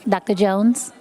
Dr. Jones?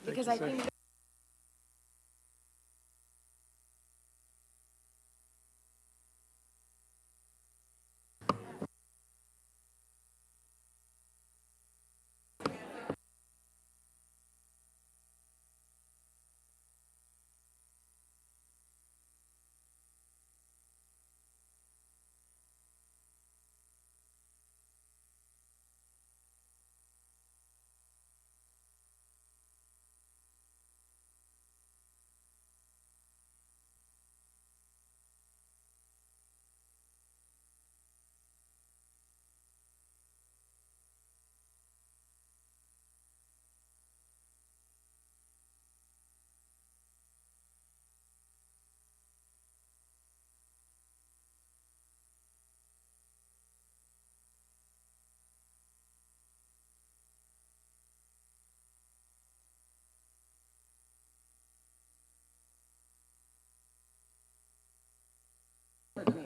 Because I think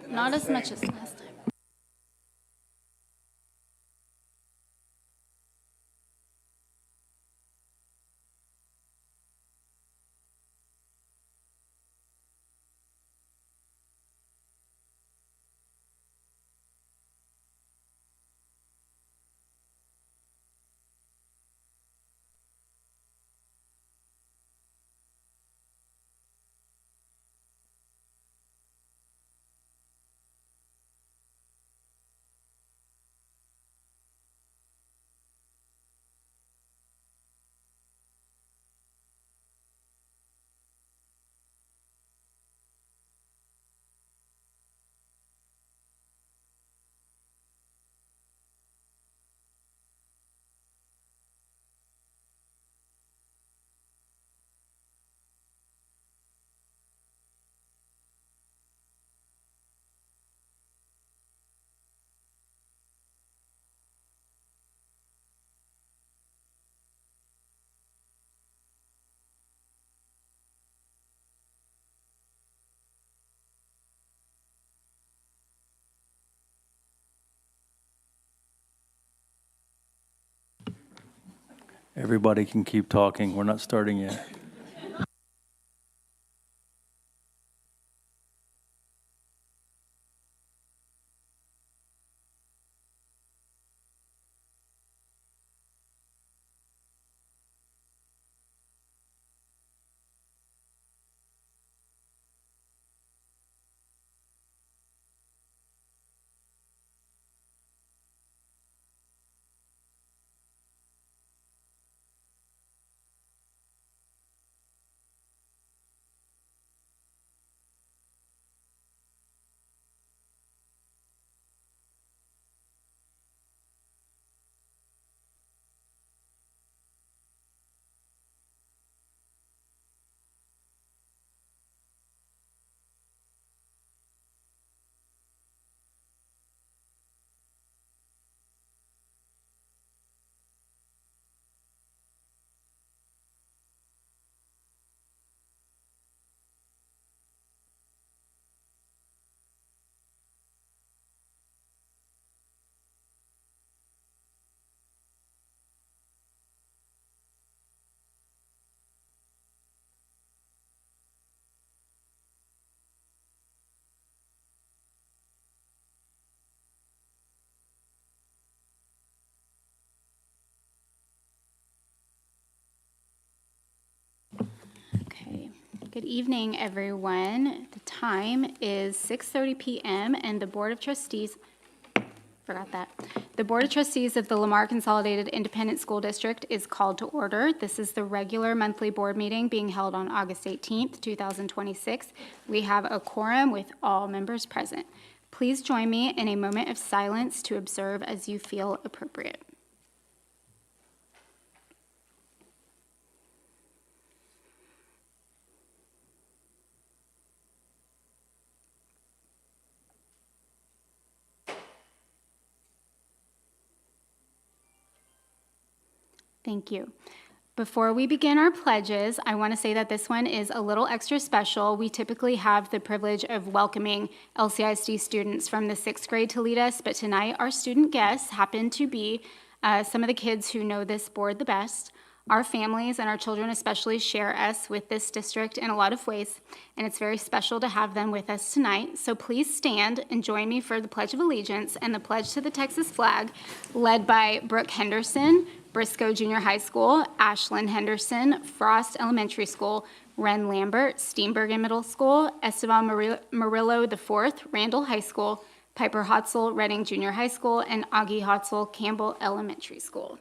Not as much as last time. Everybody can keep talking. We're not starting yet. Okay. Good evening, everyone. The time is 6:30 p.m. and the Board of Trustees, forgot that. The Board of Trustees of the Lamar Consolidated Independent School District is called to order. This is the regular monthly board meeting being held on August 18th, 2026. We have a quorum with all members present. Please join me in a moment of silence to observe as you feel appropriate. Thank you. Before we begin our pledges, I want to say that this one is a little extra special. We typically have the privilege of welcoming LCISD students from the 6th grade to lead us, but tonight our student guests happen to be some of the kids who know this board the best. Our families and our children especially share us with this district in a lot of ways, and it's very special to have them with us tonight. So please stand and join me for the Pledge of Allegiance and the pledge to the Texas flag, led by Brooke Henderson, Briscoe Junior High School, Ashland Henderson, Frost Elementary School, Ren Lambert, Steenbergen Middle School, Esteban Murillo IV, Randall High School, Piper Hotzel, Reading Junior High School, and Augie Hotzel, Campbell Elementary School.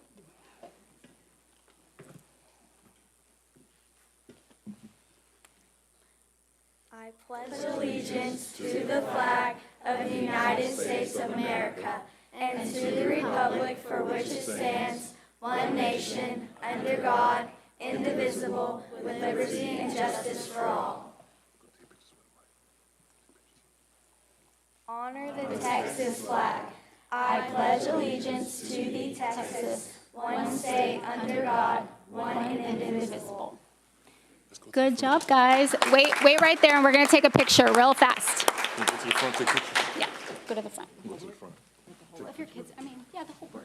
I pledge allegiance to the flag of the United States of America and to the republic for which it stands, one nation, under God, indivisible, with liberty and justice for all. Honor the Texas flag. I pledge allegiance to thee, Texas, one state, under God, one and indivisible. Good job, guys. Wait right there, and we're going to take a picture real fast. Go to the front, take a picture. Yeah, go to the front. Go to the front. The whole of your kids, the whole board.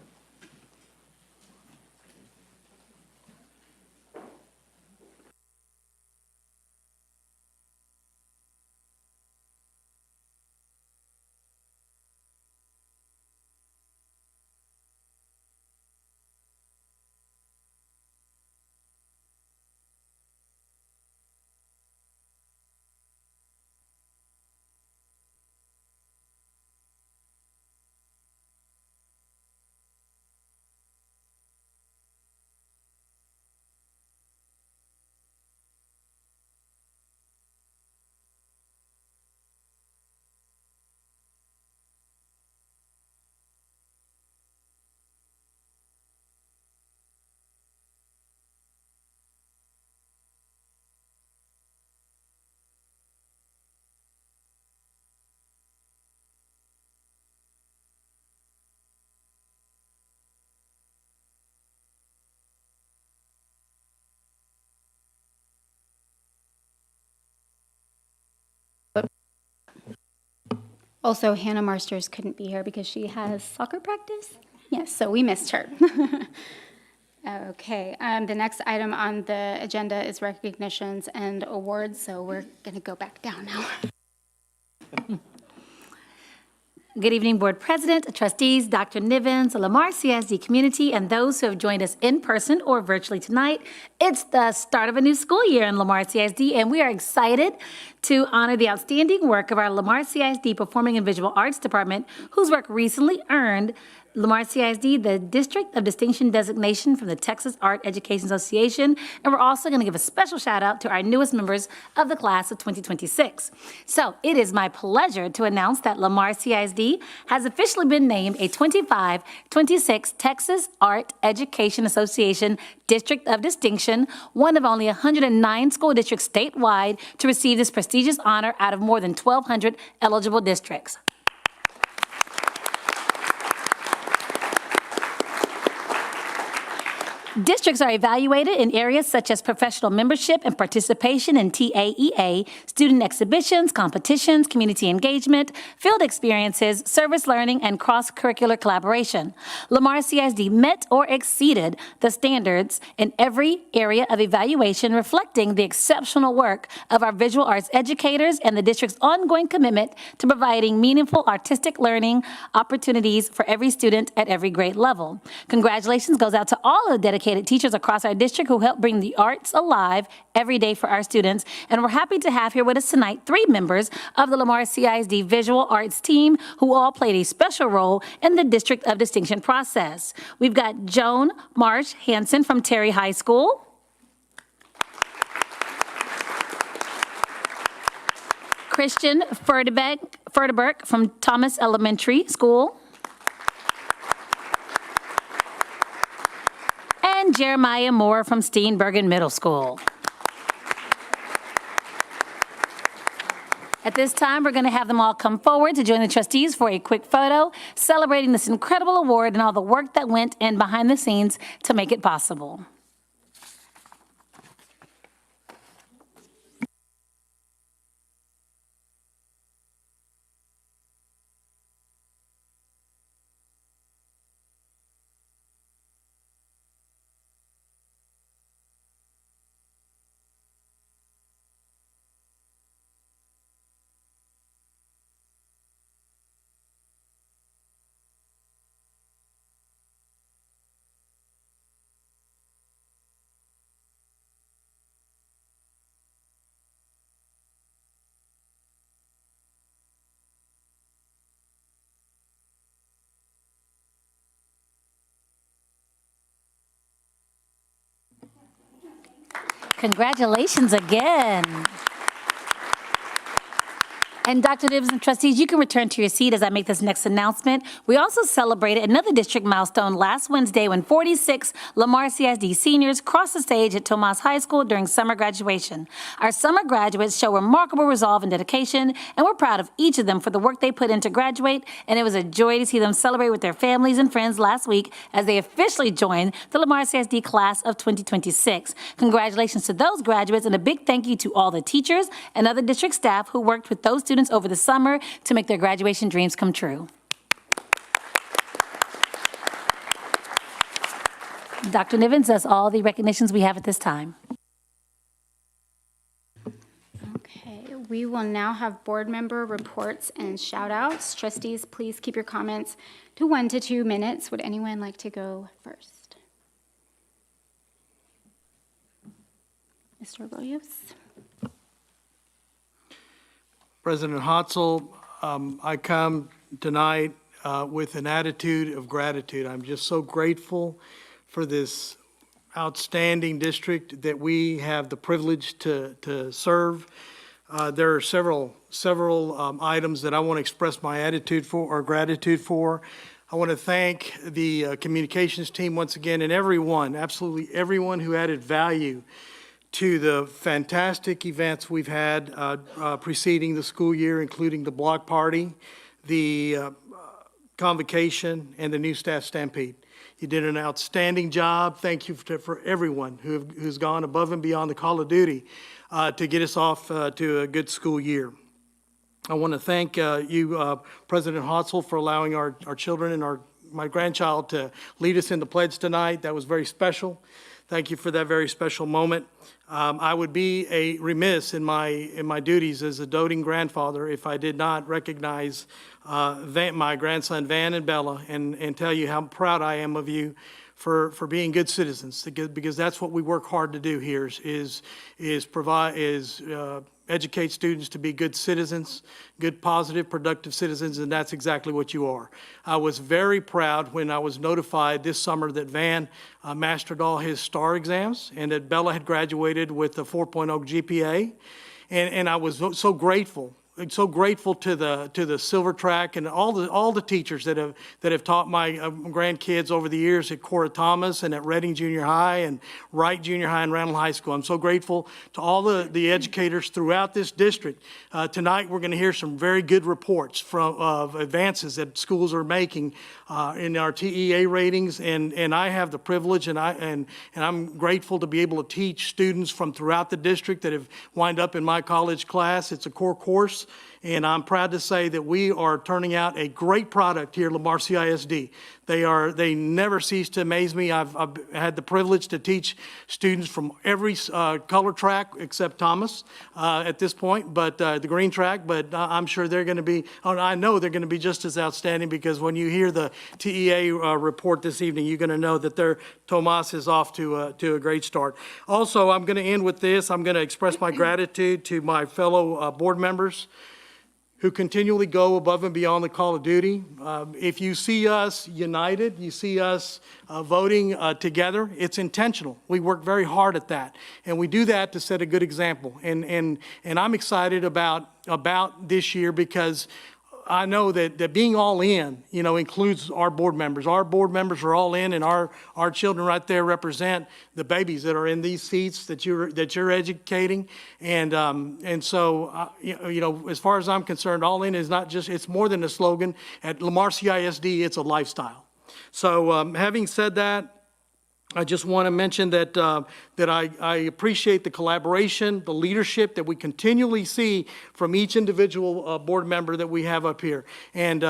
Also, Hannah Marsters couldn't be here because she has soccer practice. Yes, so we missed her. Okay, the next item on the agenda is recognitions and awards, so we're going to go back down now. Good evening, Board President, trustees, Dr. Nivens, Lamar CISD community, and those who have joined us in person or virtually tonight. It's the start of a new school year in Lamar CISD, and we are excited to honor the outstanding work of our Lamar CISD Performing and Visual Arts Department, whose work recently earned Lamar CISD the District of Distinction designation from the Texas Art Education Association. And we're also going to give a special shout out to our newest members of the class of 2026. So it is my pleasure to announce that Lamar CISD has officially been named a 25-26 Texas Art Education Association District of Distinction, one of only 109 school districts statewide to receive this prestigious honor out of more than 1,200 eligible districts. Districts are evaluated in areas such as professional membership and participation in TAEA, student exhibitions, competitions, community engagement, field experiences, service learning, and cross-curricular collaboration. Lamar CISD met or exceeded the standards in every area of evaluation, reflecting the exceptional work of our visual arts educators and the district's ongoing commitment to providing meaningful artistic learning opportunities for every student at every grade level. Congratulations goes out to all of the dedicated dedicated teachers across our district who help bring the arts alive every day for our students. And we're happy to have here with us tonight 3 members of the Lamar CISD Visual Arts team who all played a special role in the District of Distinction process. We've got Joan Marsh Hansen from Terry High School. Christian Ferdeberg from Thomas Elementary School. And Jeremiah Moore from Steenbergen Middle School. At this time, we're going to have them all come forward to join the trustees for a quick photo, celebrating this incredible award and all the work that went in behind the scenes to make it possible. Congratulations again. And Dr. Nivens and trustees, you can return to your seat as I make this next announcement. We also celebrated another district milestone last Wednesday when 46 Lamar CISD seniors crossed the stage at Tomas High School during summer graduation. Our summer graduates show remarkable resolve and dedication, and we're proud of each of them for the work they put in to graduate, and it was a joy to see them celebrate with their families and friends last week as they officially joined the Lamar CISD class of 2026. Congratulations to those graduates, and a big thank you to all the teachers and other district staff who worked with those students over the summer to make their graduation dreams come true. Dr. Nivens, that's all the recognitions we have at this time. Okay, we will now have board member reports and shout outs. Trustees, please keep your comments to 1 to 2 minutes. Would anyone like to go first? Mr. Williams? President Hotzel, I come tonight with an attitude of gratitude. I'm just so grateful for this outstanding district that we have the privilege to serve. There are several items that I want to express my attitude for or gratitude for. I want to thank the communications team once again and everyone, absolutely everyone who added value to the fantastic events we've had preceding the school year, including the block party, the convocation, and the new staff stampede. You did an outstanding job. Thank you for everyone who's gone above and beyond the call of duty to get us off to a good school year. I want to thank you, President Hotzel, for allowing our children and my grandchild to lead us in the pledge tonight. That was very special. Thank you for that very special moment. I would be remiss in my duties as a doting grandfather if I did not recognize my grandson Van and Bella and tell you how proud I am of you for being good citizens, because that's what we work hard to do here is educate students to be good citizens, good, positive, productive citizens, and that's exactly what you are. I was very proud when I was notified this summer that Van mastered all his STAR exams and that Bella had graduated with a 4.0 GPA, and I was so grateful. So grateful to the Silver Track and all the teachers that have taught my grandkids over the years at Cora Thomas and at Reading Junior High and Wright Junior High and Randall High School. I'm so grateful to all the educators throughout this district. Tonight we're going to hear some very good reports of advances that schools are making in our TEA ratings, and I have the privilege and I'm grateful to be able to teach students from throughout the district that have wind up in my college class. It's a core course And I'm proud to say that we are turning out a great product here at Lamar CISD. They never cease to amaze me. I've had the privilege to teach students from every color track except Thomas at this point, but the green track, but I'm sure they're going to be, I know they're going to be just as outstanding, because when you hear the TEA report this evening, you're going to know that Tomas is off to a great start. Also, I'm going to end with this. I'm going to express my gratitude to my fellow board members who continually go above and beyond the call of duty. If you see us united, you see us voting together, it's intentional. We work very hard at that, and we do that to set a good example. And I'm excited about this year, because I know that being all in, includes our board members. Our board members are all in, and our children right there represent the babies that are in these seats that you're educating. And so, as far as I'm concerned, all in is not just, it's more than a slogan. At Lamar CISD, it's a lifestyle. So having said that, I just want to mention that I appreciate the collaboration, the leadership that we continually see from each individual board member that we have up here. And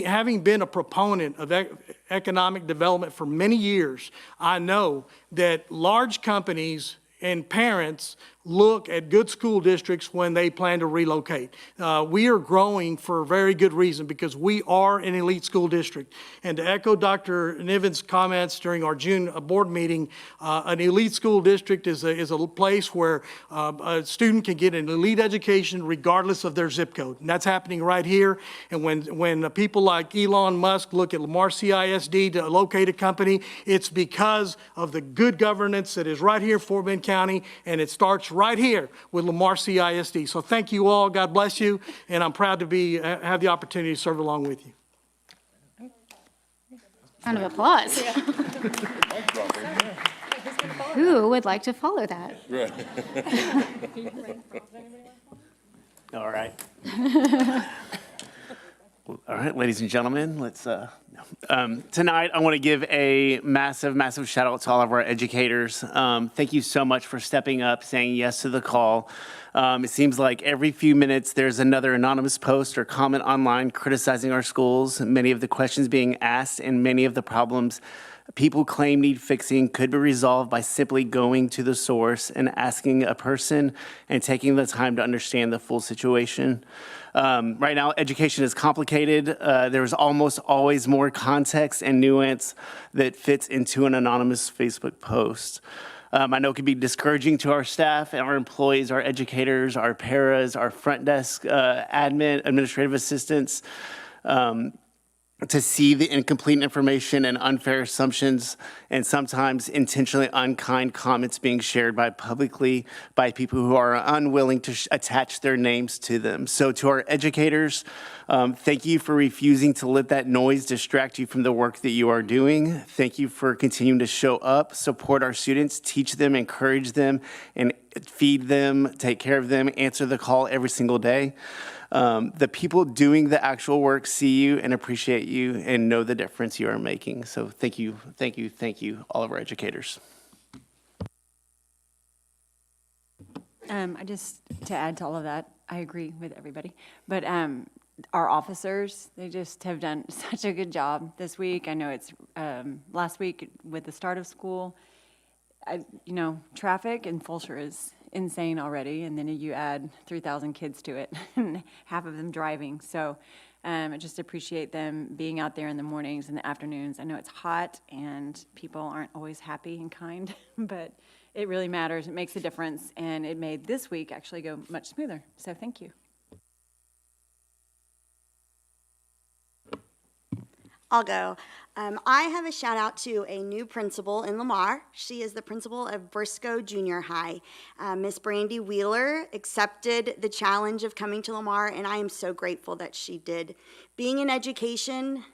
having been a proponent of economic development for many years, I know that large companies and parents look at good school districts when they plan to relocate. We are growing for a very good reason, because we are an elite school district. And to echo Dr. Niven's comments during our June board meeting, an elite school district is a place where a student can get an elite education regardless of their zip code. And that's happening right here. And when people like Elon Musk look at Lamar CISD to locate a company, it's because of the good governance that is right here in Fort Bend County, and it starts right here with Lamar CISD. So thank you all. God bless you. And I'm proud to have the opportunity to serve along with you. Round of applause. Who would like to follow that? All right. All right, ladies and gentlemen, let's, tonight I want to give a massive, massive shout out to all of our educators. Thank you so much for stepping up, saying yes to the call. It seems like every few minutes there's another anonymous post or comment online criticizing our schools. Many of the questions being asked and many of the problems people claim need fixing could be resolved by simply going to the source and asking a person and taking the time to understand the full situation. Right now, education is complicated. There's almost always more context and nuance that fits into an anonymous Facebook post. I know it can be discouraging to our staff and our employees, our educators, our paras, our front desk administrative assistants, to see the incomplete information and unfair assumptions and sometimes intentionally unkind comments being shared publicly by people who are unwilling to attach their names to them. So to our educators, thank you for refusing to let that noise distract you from the work that you are doing. Thank you for continuing to show up, support our students, teach them, encourage them, and feed them, take care of them, answer the call every single day. The people doing the actual work see you and appreciate you and know the difference you are making. So thank you, thank you, thank you, all of our educators. To add to all of that, I agree with everybody. But our officers, they just have done such a good job this week. I know it's last week with the start of school. Traffic in Fulshire is insane already, and then you add 3,000 kids to it, and half of them driving. So I just appreciate them being out there in the mornings and the afternoons. I know it's hot, and people aren't always happy and kind, but it really matters. It makes a difference, and it made this week actually go much smoother. So thank you. I'll go. I have a shout out to a new principal in Lamar. She is the principal of Briscoe Junior High. Miss Brandy Wheeler accepted the challenge of coming to Lamar, and I am so grateful that she did. Being in education,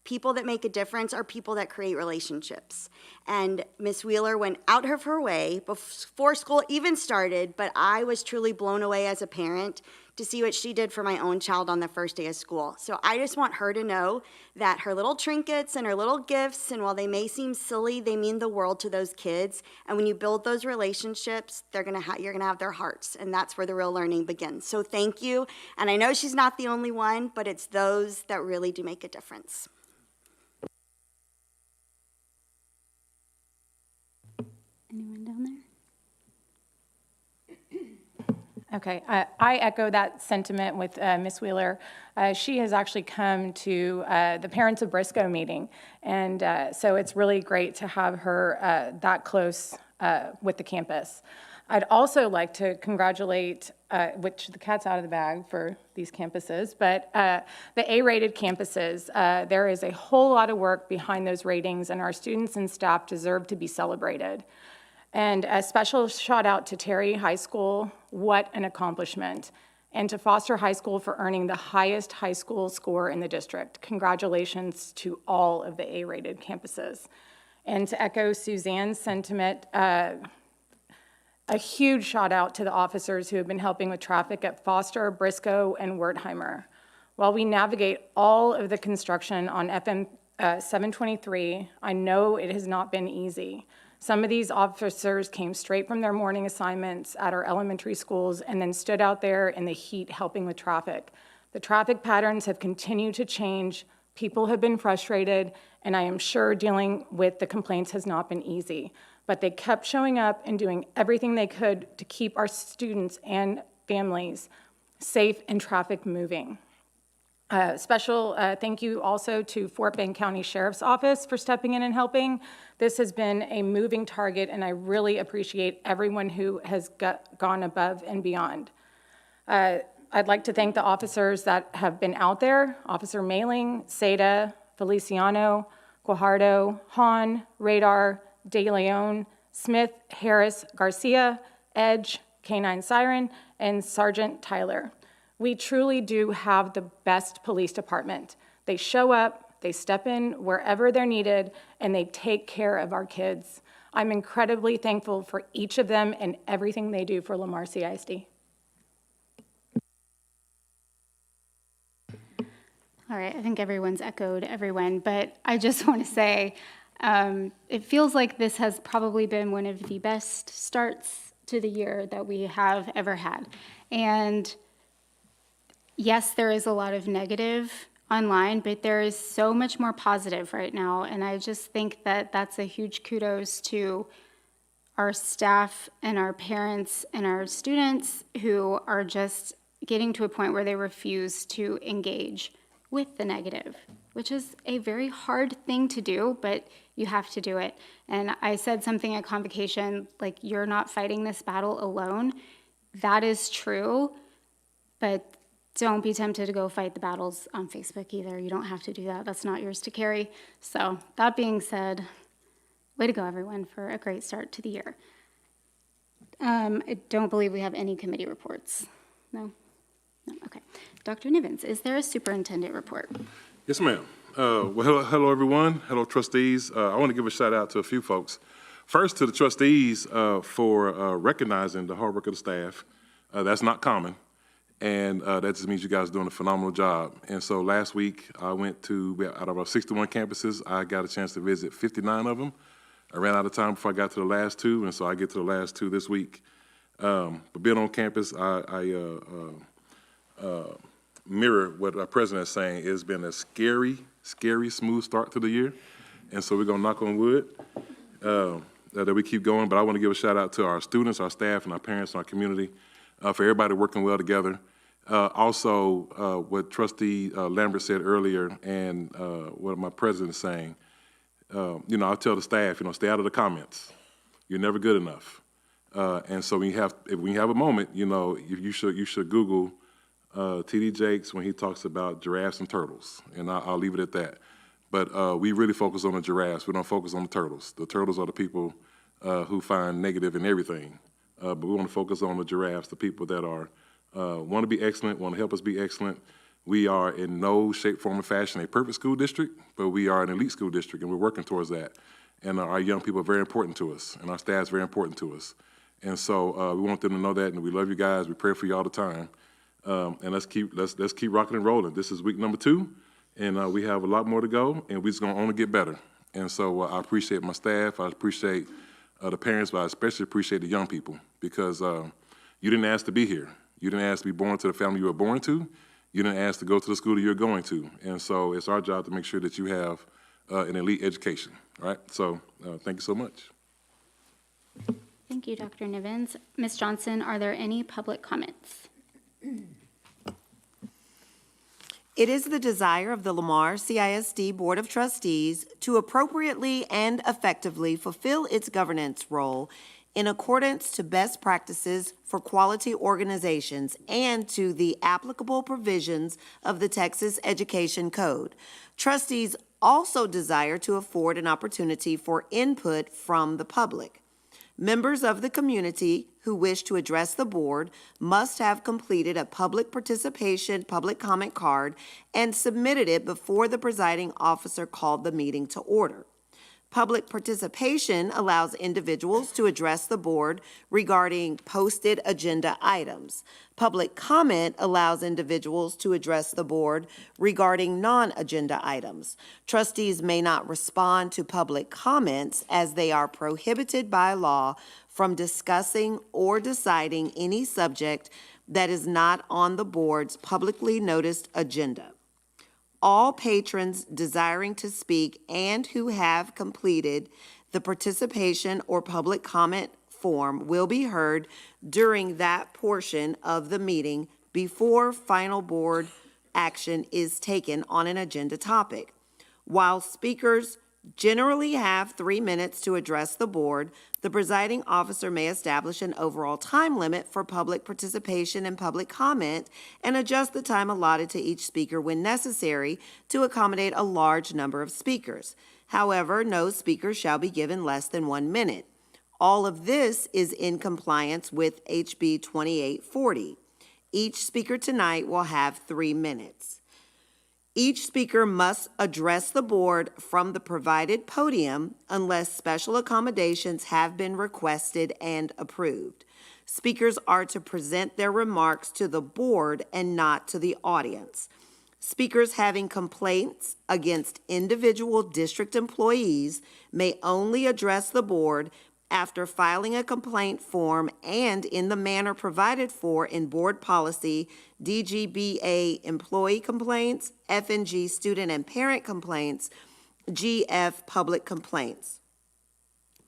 people that make a difference are people that create relationships. And Miss Wheeler went out of her way before school even started, but I was truly blown away as a parent to see what she did for my own child on the first day of school. So I just want her to know that her little trinkets and her little gifts, and while they may seem silly, they mean the world to those kids. And when you build those relationships, you're gonna have their hearts, and that's where the real learning begins. So thank you. And I know she's not the only one, but it's those that really do make a difference. Anyone down there? Okay, I echo that sentiment with Ms. Wheeler. She has actually come to the Parents of Briscoe meeting, and so it's really great to have her that close with the campus. I'd also like to congratulate, which the cat's out of the bag for these campuses, but the A-rated campuses, there is a whole lot of work behind those ratings, and our students and staff deserve to be celebrated. And a special shout out to Terry High School, what an accomplishment. And to Foster High School for earning the highest high school score in the district. Congratulations to all of the A-rated campuses. And to echo Suzanne's sentiment, a huge shout out to the officers who have been helping with traffic at Foster, Briscoe, and Wertheimer. While we navigate all of the construction on FM 723, I know it has not been easy. Some of these officers came straight from their morning assignments at our elementary schools and then stood out there in the heat helping with traffic. The traffic patterns have continued to change, people have been frustrated, and I am sure dealing with the complaints has not been easy. But they kept showing up and doing everything they could to keep our students and families safe and traffic moving. Special thank you also to Fort Bend County Sheriff's Office for stepping in and helping. This has been a moving target, and I really appreciate everyone who has gone above and beyond. I'd like to thank the officers that have been out there, Officer Mailing, Seda, Feliciano, Guajardo, Hahn, Radar, De Leon, Smith, Harris, Garcia, Edge, K-9 Siren, and Sergeant Tyler. We truly do have the best police department. They show up, they step in wherever they're needed, and they take care of our kids. I'm incredibly thankful for each of them and everything they do for Lamar CISD. All right, I think everyone's echoed everyone, but I just want to say it feels like this has probably been one of the best starts to the year that we have ever had. And yes, there is a lot of negative online, but there is so much more positive right now. And I just think that that's a huge kudos to our staff and our parents and our students who are just getting to a point where they refuse to engage with the negative, which is a very hard thing to do, but you have to do it. And I said something at convocation, like, you're not fighting this battle alone. That is true, but don't be tempted to go fight the battles on Facebook either. You don't have to do that. That's not yours to carry. So that being said, way to go, everyone, for a great start to the year. I don't believe we have any committee reports. No? No, okay. Dr. Nivens, is there a superintendent report? Yes, ma'am. Well, hello, everyone. Hello, trustees. I want to give a shout out to a few folks. First, to the trustees for recognizing the hard work of the staff. That's not common. And that just means you guys are doing a phenomenal job. And so last week, I went to, out of our 61 campuses, I got a chance to visit 59 of them. I ran out of time before I got to the last two, and so I get to the last two this week. But being on campus, I mirror what our president is saying. It's been a scary, smooth start to the year. And so we're going to knock on wood that we keep going. But I want to give a shout out to our students, our staff, and our parents, and our community for everybody working well together. Also, what Trustee Lambert said earlier, and what my president is saying, I tell the staff, stay out of the comments. You're never good enough. And so when you have a moment, you should Google T.D. Jakes when he talks about giraffes and turtles, and I'll leave it at that. But we really focus on the giraffes. We don't focus on the turtles. The turtles are the people who find negative in everything. But we want to focus on the giraffes, the people that are want to be excellent, want to help us be excellent. We are in no shape, form, or fashion a perfect school district, but we are an elite school district, and we're working towards that. And our young people are very important to us, and our staff is very important to us. And so we want them to know that, and we love you guys. We pray for you all the time. And let's keep rocking and rolling. This is week number 2, and we have a lot more to go, and we're just gonna only get better. And so I appreciate my staff, I appreciate the parents, but I especially appreciate the young people, because you didn't ask to be here. You didn't ask to be born to the family you were born to. You didn't ask to go to the school that you're going to. And so it's our job to make sure that you have an elite education, all right? So thank you so much. Thank you, Dr. Nivens. Ms. Johnson, are there any public comments? It is the desire of the Lamar CISD Board of Trustees to appropriately and effectively fulfill its governance role in accordance to best practices for quality organizations and to the applicable provisions of the Texas Education Code. Trustees also desire to afford an opportunity for input from the public. Members of the community who wish to address the board must have completed a public participation public comment card and submitted it before the presiding officer called the meeting to order. Public participation allows individuals to address the board regarding posted agenda items. Public comment allows individuals to address the board regarding non-agenda items. Trustees may not respond to public comments as they are prohibited by law from discussing or deciding any subject that is not on the board's publicly noticed agenda. All patrons desiring to speak and who have completed the participation or public comment form will be heard during that portion of the meeting before final board action is taken on an agenda topic. While speakers generally have 3 minutes to address the board, the presiding officer may establish an overall time limit for public participation and public comment and adjust the time allotted to each speaker when necessary to accommodate a large number of speakers. However, no speaker shall be given less than 1 minute. All of this is in compliance with HB 2840. Each speaker tonight will have 3 minutes. Each speaker must address the board from the provided podium unless special accommodations have been requested and approved. Speakers are to present their remarks to the board and not to the audience. Speakers having complaints against individual district employees may only address the board after filing a complaint form and in the manner provided for in board policy, DGBA employee complaints, F&G student and parent complaints, GF public complaints.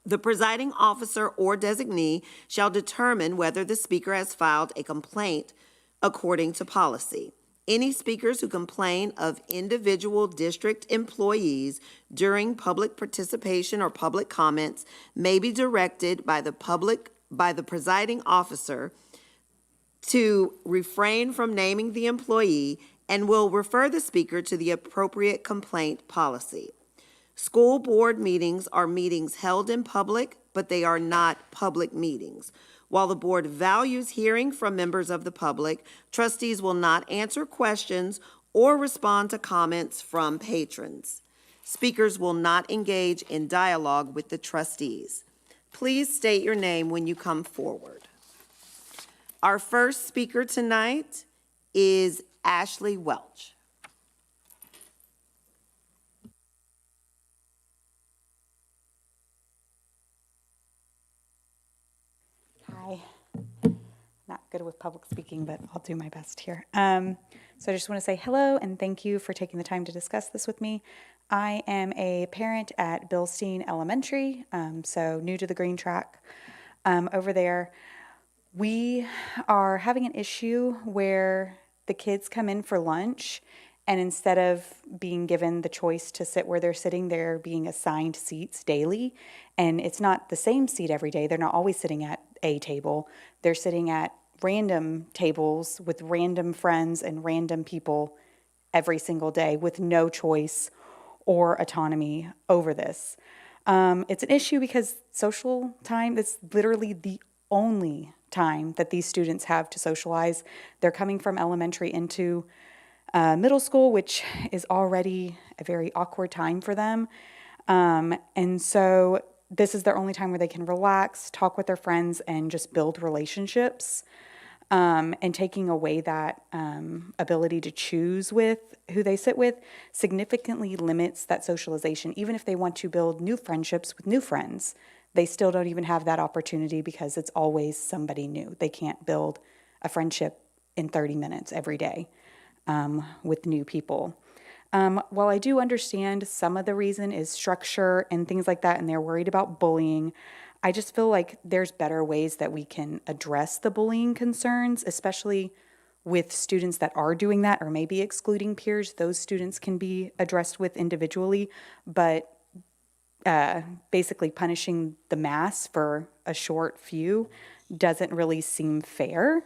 The presiding officer or designee shall determine whether the speaker has filed a complaint according to policy. Any speakers who complain of individual district employees during public participation or public comments may be directed by the presiding officer to refrain from naming the employee and will refer the speaker to the appropriate complaint policy. School board meetings are meetings held in public, but they are not public meetings. While the board values hearing from members of the public, trustees will not answer questions or respond to comments from patrons. Speakers will not engage in dialogue with the trustees. Please state your name when you come forward. Our first speaker tonight is Ashley Welch. Hi. Not good with public speaking, but I'll do my best here. So I just want to say hello and thank you for taking the time to discuss this with me. I am a parent at Bilstein Elementary, so new to the green track over there. We are having an issue where the kids come in for lunch and instead of being given the choice to sit where they're sitting, they're being assigned seats daily. And it's not the same seat every day. They're not always sitting at a table. They're sitting at random tables with random friends and random people every single day with no choice or autonomy over this. It's an issue because social time is literally the only time that these students have to socialize. They're coming from elementary into middle school, which is already a very awkward time for them. And so this is their only time where they can relax, talk with their friends, and just build relationships. and taking away that ability to choose with who they sit with significantly limits that socialization. Even if they want to build new friendships with new friends, they still don't even have that opportunity because it's always somebody new. They can't build a friendship in 30 minutes every day with new people. While I do understand some of the reason is structure and things like that, and they're worried about bullying, I just feel like there's better ways that we can address the bullying concerns, especially with students that are doing that or maybe excluding peers. Those students can be addressed with individually, but basically punishing the mass for a short few doesn't really seem fair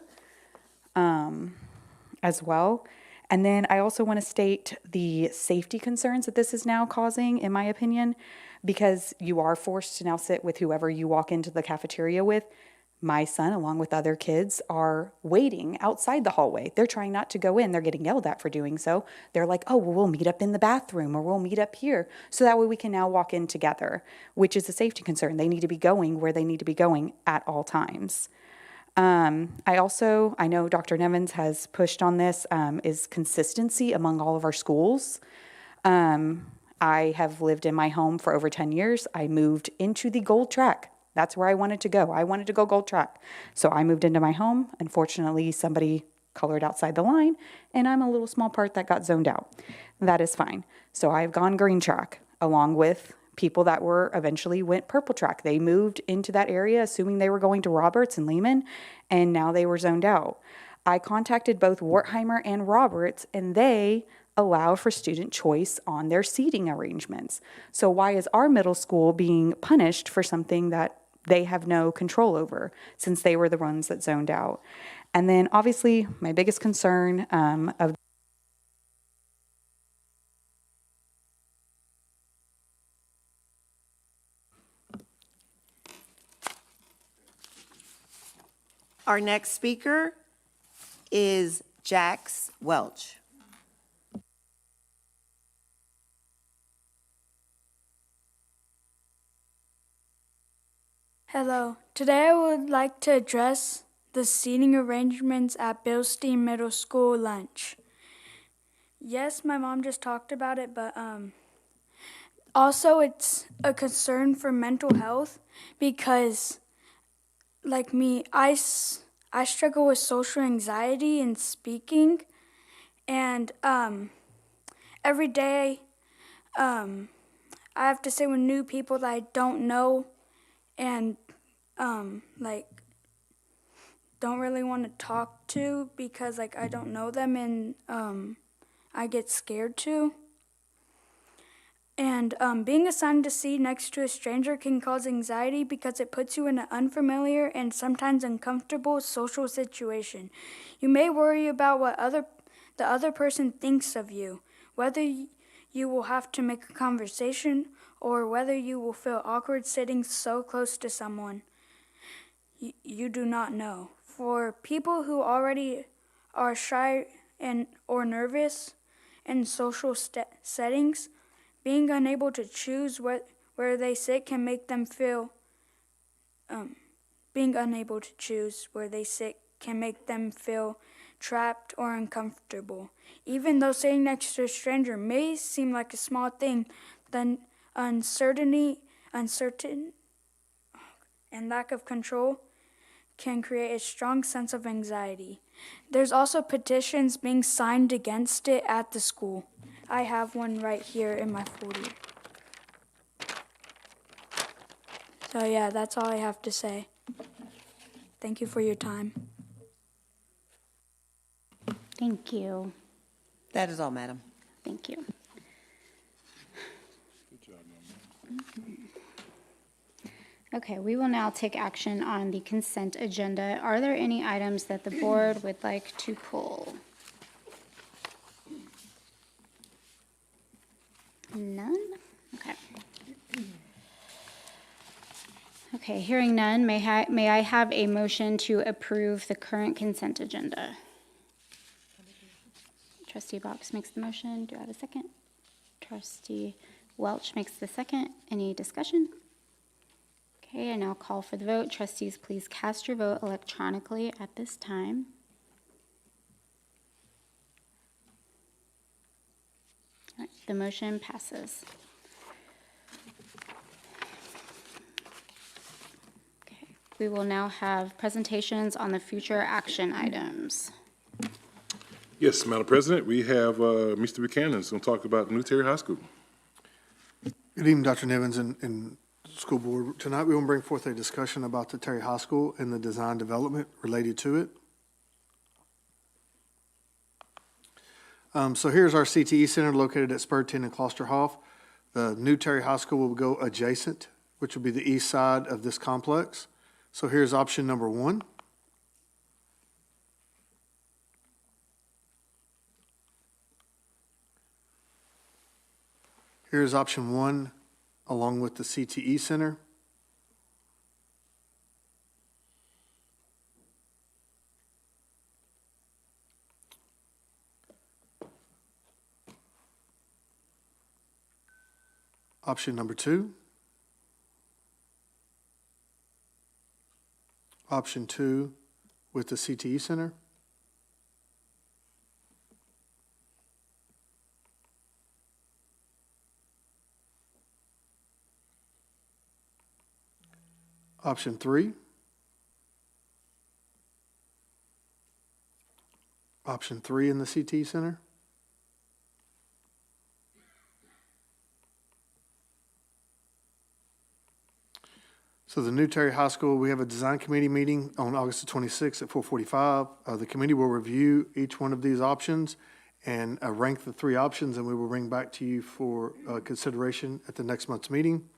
as well. And then I also want to state the safety concerns that this is now causing, in my opinion, because you are forced to now sit with whoever you walk into the cafeteria with. My son, along with other kids, are waiting outside the hallway. They're trying not to go in. They're getting yelled at for doing so. They're like, oh, well, we'll meet up in the bathroom or we'll meet up here. So that way we can now walk in together, which is a safety concern. They need to be going where they need to be going at all times. I know Dr. Nevins has pushed on this, is consistency among all of our schools. I have lived in my home for over 10 years. I moved into the gold track. That's where I wanted to go. I wanted to go gold track. So I moved into my home. Unfortunately, somebody colored outside the line, and I'm a little small part that got zoned out. That is fine. So I've gone green track along with people that were eventually went purple track. They moved into that area assuming they were going to Roberts and Lehman, and now they were zoned out. I contacted both Wertheimer and Roberts, and they allow for student choice on their seating arrangements. So why is our middle school being punished for something that they have no control over, since they were the ones that zoned out? And then obviously my biggest concern of Our next speaker is Jax Welch. Hello. Today I would like to address the seating arrangements at Bilstein Middle School lunch. Yes, my mom just talked about it, but also it's a concern for mental health because, like me, I struggle with social anxiety and speaking, and every day I have to sit with new people that I don't know and don't really want to talk to because I don't know them, and I get scared too. And being assigned a seat next to a stranger can cause anxiety because it puts you in an unfamiliar and sometimes uncomfortable social situation. You may worry about what the other person thinks of you, whether you will have to make a conversation or whether you will feel awkward sitting so close to someone you do not know. For people who already are shy or nervous in social settings, being unable to choose where they sit can make them feel trapped or uncomfortable. Even though sitting next to a stranger may seem like a small thing, the uncertain and lack of control can create a strong sense of anxiety. There's also petitions being signed against it at the school. I have one right here in my folder. So yeah, that's all I have to say. Thank you for your time. Thank you. That is all, madam. Thank you. Okay, we will now take action on the consent agenda. Are there any items that the board would like to pull? None? Okay. Okay, hearing none, may I have a motion to approve the current consent agenda? Trustee Box makes the motion. Do I have a second? Trustee Welch makes the second. Any discussion? Okay, I now call for the vote. Trustees, please cast your vote electronically at this time. The motion passes. Okay, we will now have presentations on the future action items. Yes, Madam President, we have Mr. Buchanan who's going to talk about New Terry High School. Good evening, Dr. Nivens and School Board. Tonight, we will bring forth a discussion about the Terry High School and the design development related to it. So here's our CTE Center located at Spur 10 and Klosterhof. The new Terry High School will go adjacent, which will be the east side of this complex. So here's option number 1. Here's option 1 along with the CTE Center. Option number 2. Option 2 with the CTE Center. Option 3. Option 3 in the CTE Center. So the new Terry High School, we have a design committee meeting on August the 26th at 4:45. The committee will review each one of these options and rank the 3 options, and we will bring back to you for consideration at the next month's meeting.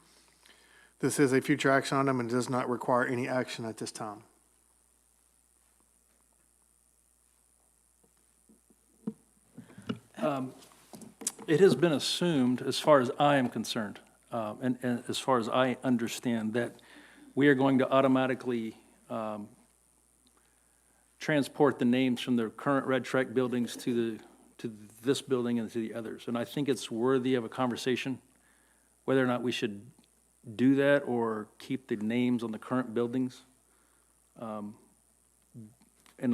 This is a future action item and does not require any action at this time. It has been assumed, as far as I am concerned, and as far as I understand, that we are going to automatically transport the names from the current Red Trek buildings to this building and to the others. And I think it's worthy of a conversation, whether or not we should do that or keep the names on the current buildings. And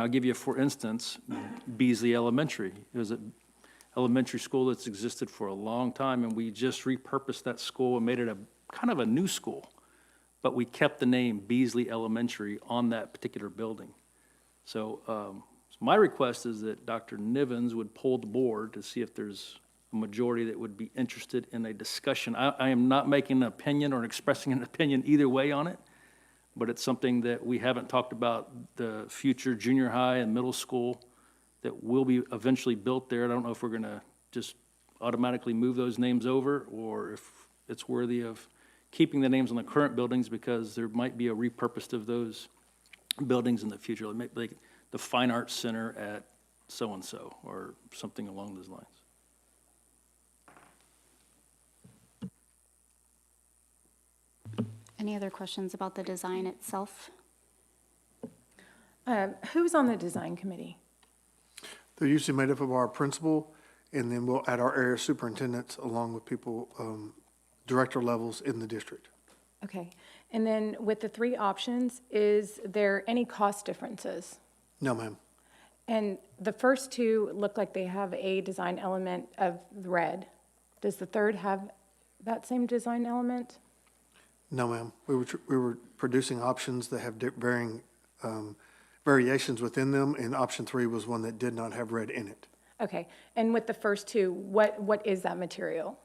I'll give you, for instance, Beasley Elementary. It was an elementary school that's existed for a long time, and we just repurposed that school and made it a kind of a new school. But we kept the name Beasley Elementary on that particular building. So my request is that Dr. Nivens would poll the board to see if there's a majority that would be interested in a discussion. I am not making an opinion or expressing an opinion either way on it, but it's something that we haven't talked about, the future junior high and middle school that will be eventually built there. I don't know if we're going to just automatically move those names over or if it's worthy of keeping the names on the current buildings because there might be a repurposed of those buildings in the future. Like maybe the Fine Arts Center at so-and-so or something along those lines. Any other questions about the design itself? Who's on the design committee? They're usually made up of our principal, and then we'll add our area superintendents along with people, director levels in the district. Okay. And then with the 3 options, is there any cost differences? No, ma'am. And the first 2 look like they have a design element of red. Does the third have that same design element? No, ma'am. We were producing options that have varying variations within them, and option 3 was one that did not have red in it. Okay. And with the first 2, what is that material?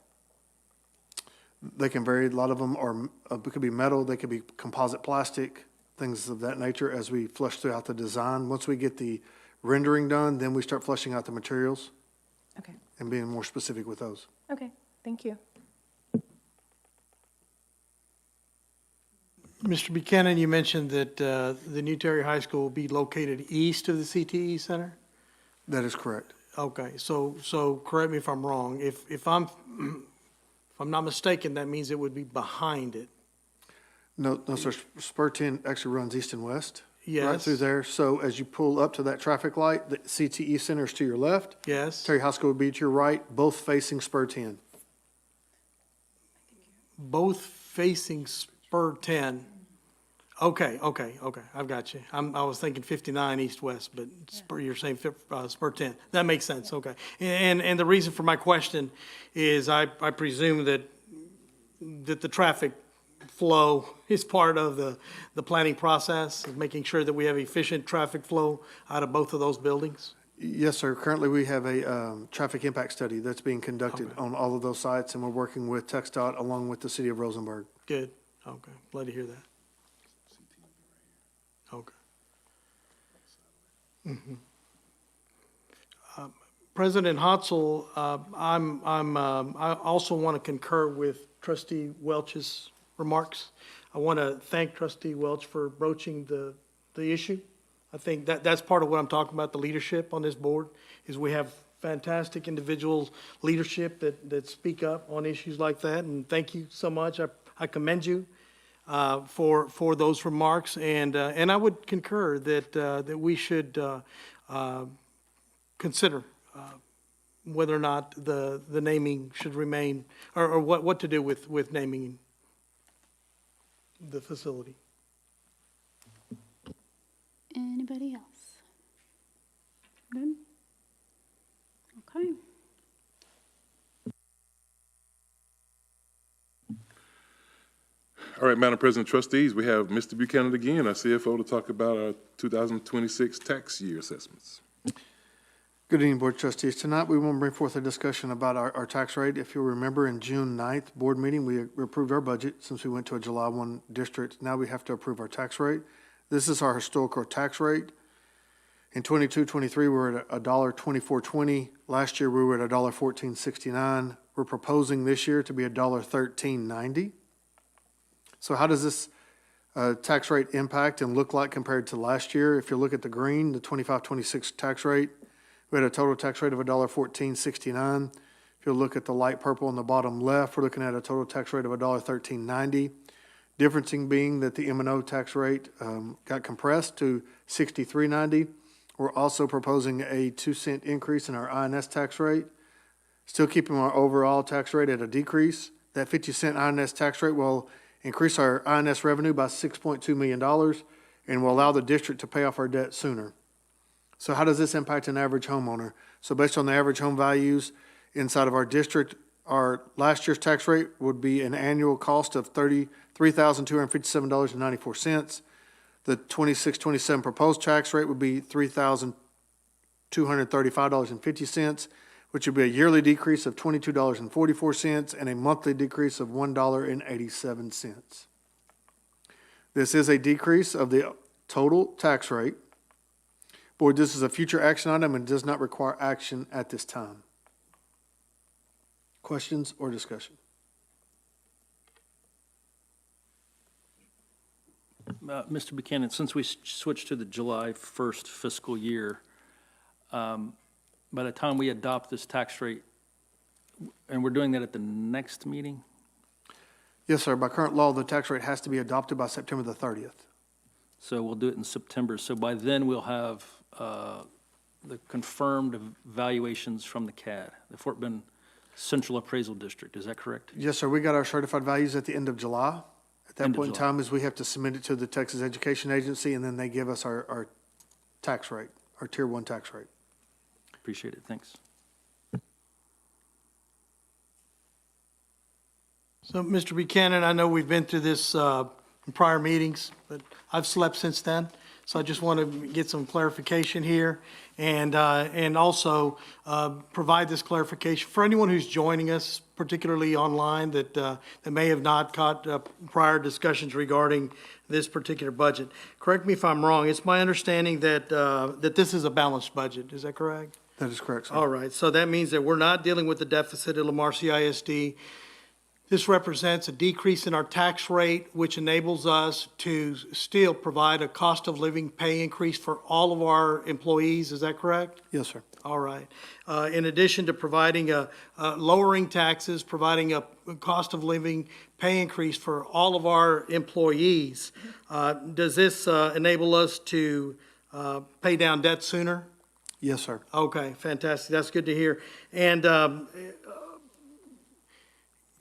They can vary. A lot of them are, could be metal, they could be composite plastic, things of that nature as we flush throughout the design. Once we get the rendering done, then we start fleshing out the materials Okay. and being more specific with those. Okay. Thank you. Mr. Buchanan, you mentioned that the new Terry High School will be located east of the CTE Center? That is correct. Okay, so correct me if I'm wrong. If I'm not mistaken, that means it would be behind it. No, sir. Spur 10 actually runs east and west. Right Yes. through there. So as you pull up to that traffic light, the CTE Center is to your left. Yes, Terry High School would be to your right, both facing Spur 10. both facing Spur 10. Okay, I've got you. I was thinking 59 east-west, but you're saying spur 10. That makes sense, okay. And the reason for my question is I presume that the traffic flow is part of the planning process, of making sure that we have efficient traffic flow out of both of those buildings? Yes, sir. Currently, we have a traffic impact study that's being conducted Okay. on all of those sites, and we're working with TxDOT along with the city of Rosenberg. Good, okay, glad to hear that. Okay. Mhm. President Hotzel, I also want to concur with Trustee Welch's remarks. I want to thank Trustee Welch for broaching the issue. I think that's part of what I'm talking about, the leadership on this board, is we have fantastic individuals, leadership that speak up on issues like that, and thank you so much. I commend you for those remarks, and I would concur that we should consider whether or not the naming should remain, or what to do with naming the facility. Anybody else? Good? Okay. All right, Madam President, trustees, we have Mr. Buchanan again, our CFO, to talk about our 2026 tax year assessments. Good evening, Board Trustees. Tonight, we want to bring forth a discussion about our tax rate. If you'll remember, in June 9th board meeting, we approved our budget since we went to a July 1 district. Now we have to approve our tax rate. This is our historical tax rate. In 22-23, we were at $1.2420. Last year, we were at $1.1469. We're proposing this year to be $1.1390. So how does this tax rate impact and look like compared to last year? If you look at the green, the 25-26 tax rate, we had a total tax rate of $1.1469. If you look at the light purple on the bottom left, we're looking at a total tax rate of $1.1390. Differencing being that the M&O tax rate got compressed to $63.90. We're also proposing a 2-cent increase in our INS tax rate, still keeping our overall tax rate at a decrease. That 50-cent INS tax rate will increase our INS revenue by $6.2 million and will allow the district to pay off our debt sooner. So how does this impact an average homeowner? So based on the average home values inside of our district, our last year's tax rate would be an annual cost of $33,257.94. The 26-27 proposed tax rate would be $3,235.50, which would be a yearly decrease of $22.44 and a monthly decrease of $1.87. This is a decrease of the total tax rate. Board, this is a future action item and does not require action at this time. Questions or discussion? Mr. Buchanan, since we switched to the July 1st fiscal year, by the time we adopt this tax rate, and we're doing that at the next meeting? Yes, sir. By current law, the tax rate has to be adopted by September the 30th. So we'll do it in September. So by then, we'll have the confirmed valuations from the CAD, the Fort Bend Central Appraisal District. Is that correct? Yes, sir. We got our certified values at the end of July. At that End of point in July. time is we have to submit it to the Texas Education Agency, and then they give us our tax rate, our Tier 1 tax rate. Appreciate it. Thanks. So, Mr. Buchanan, I know we've been through this in prior meetings, but I've slept since then. So I just want to get some clarification here and also provide this clarification for anyone who's joining us, particularly online, that may have not caught prior discussions regarding this particular budget. Correct me if I'm wrong. It's my understanding that this is a balanced budget. Is that correct? That is correct, sir. All right. So that means that we're not dealing with the deficit at Lamar CISD. This represents a decrease in our tax rate, which enables us to still provide a cost of living pay increase for all of our employees. Is that correct? Yes, sir. All right. In addition to providing lowering taxes, providing a cost of living pay increase for all of our employees, does this enable us to pay down debt sooner? Yes, sir. Okay, fantastic. That's good to hear. And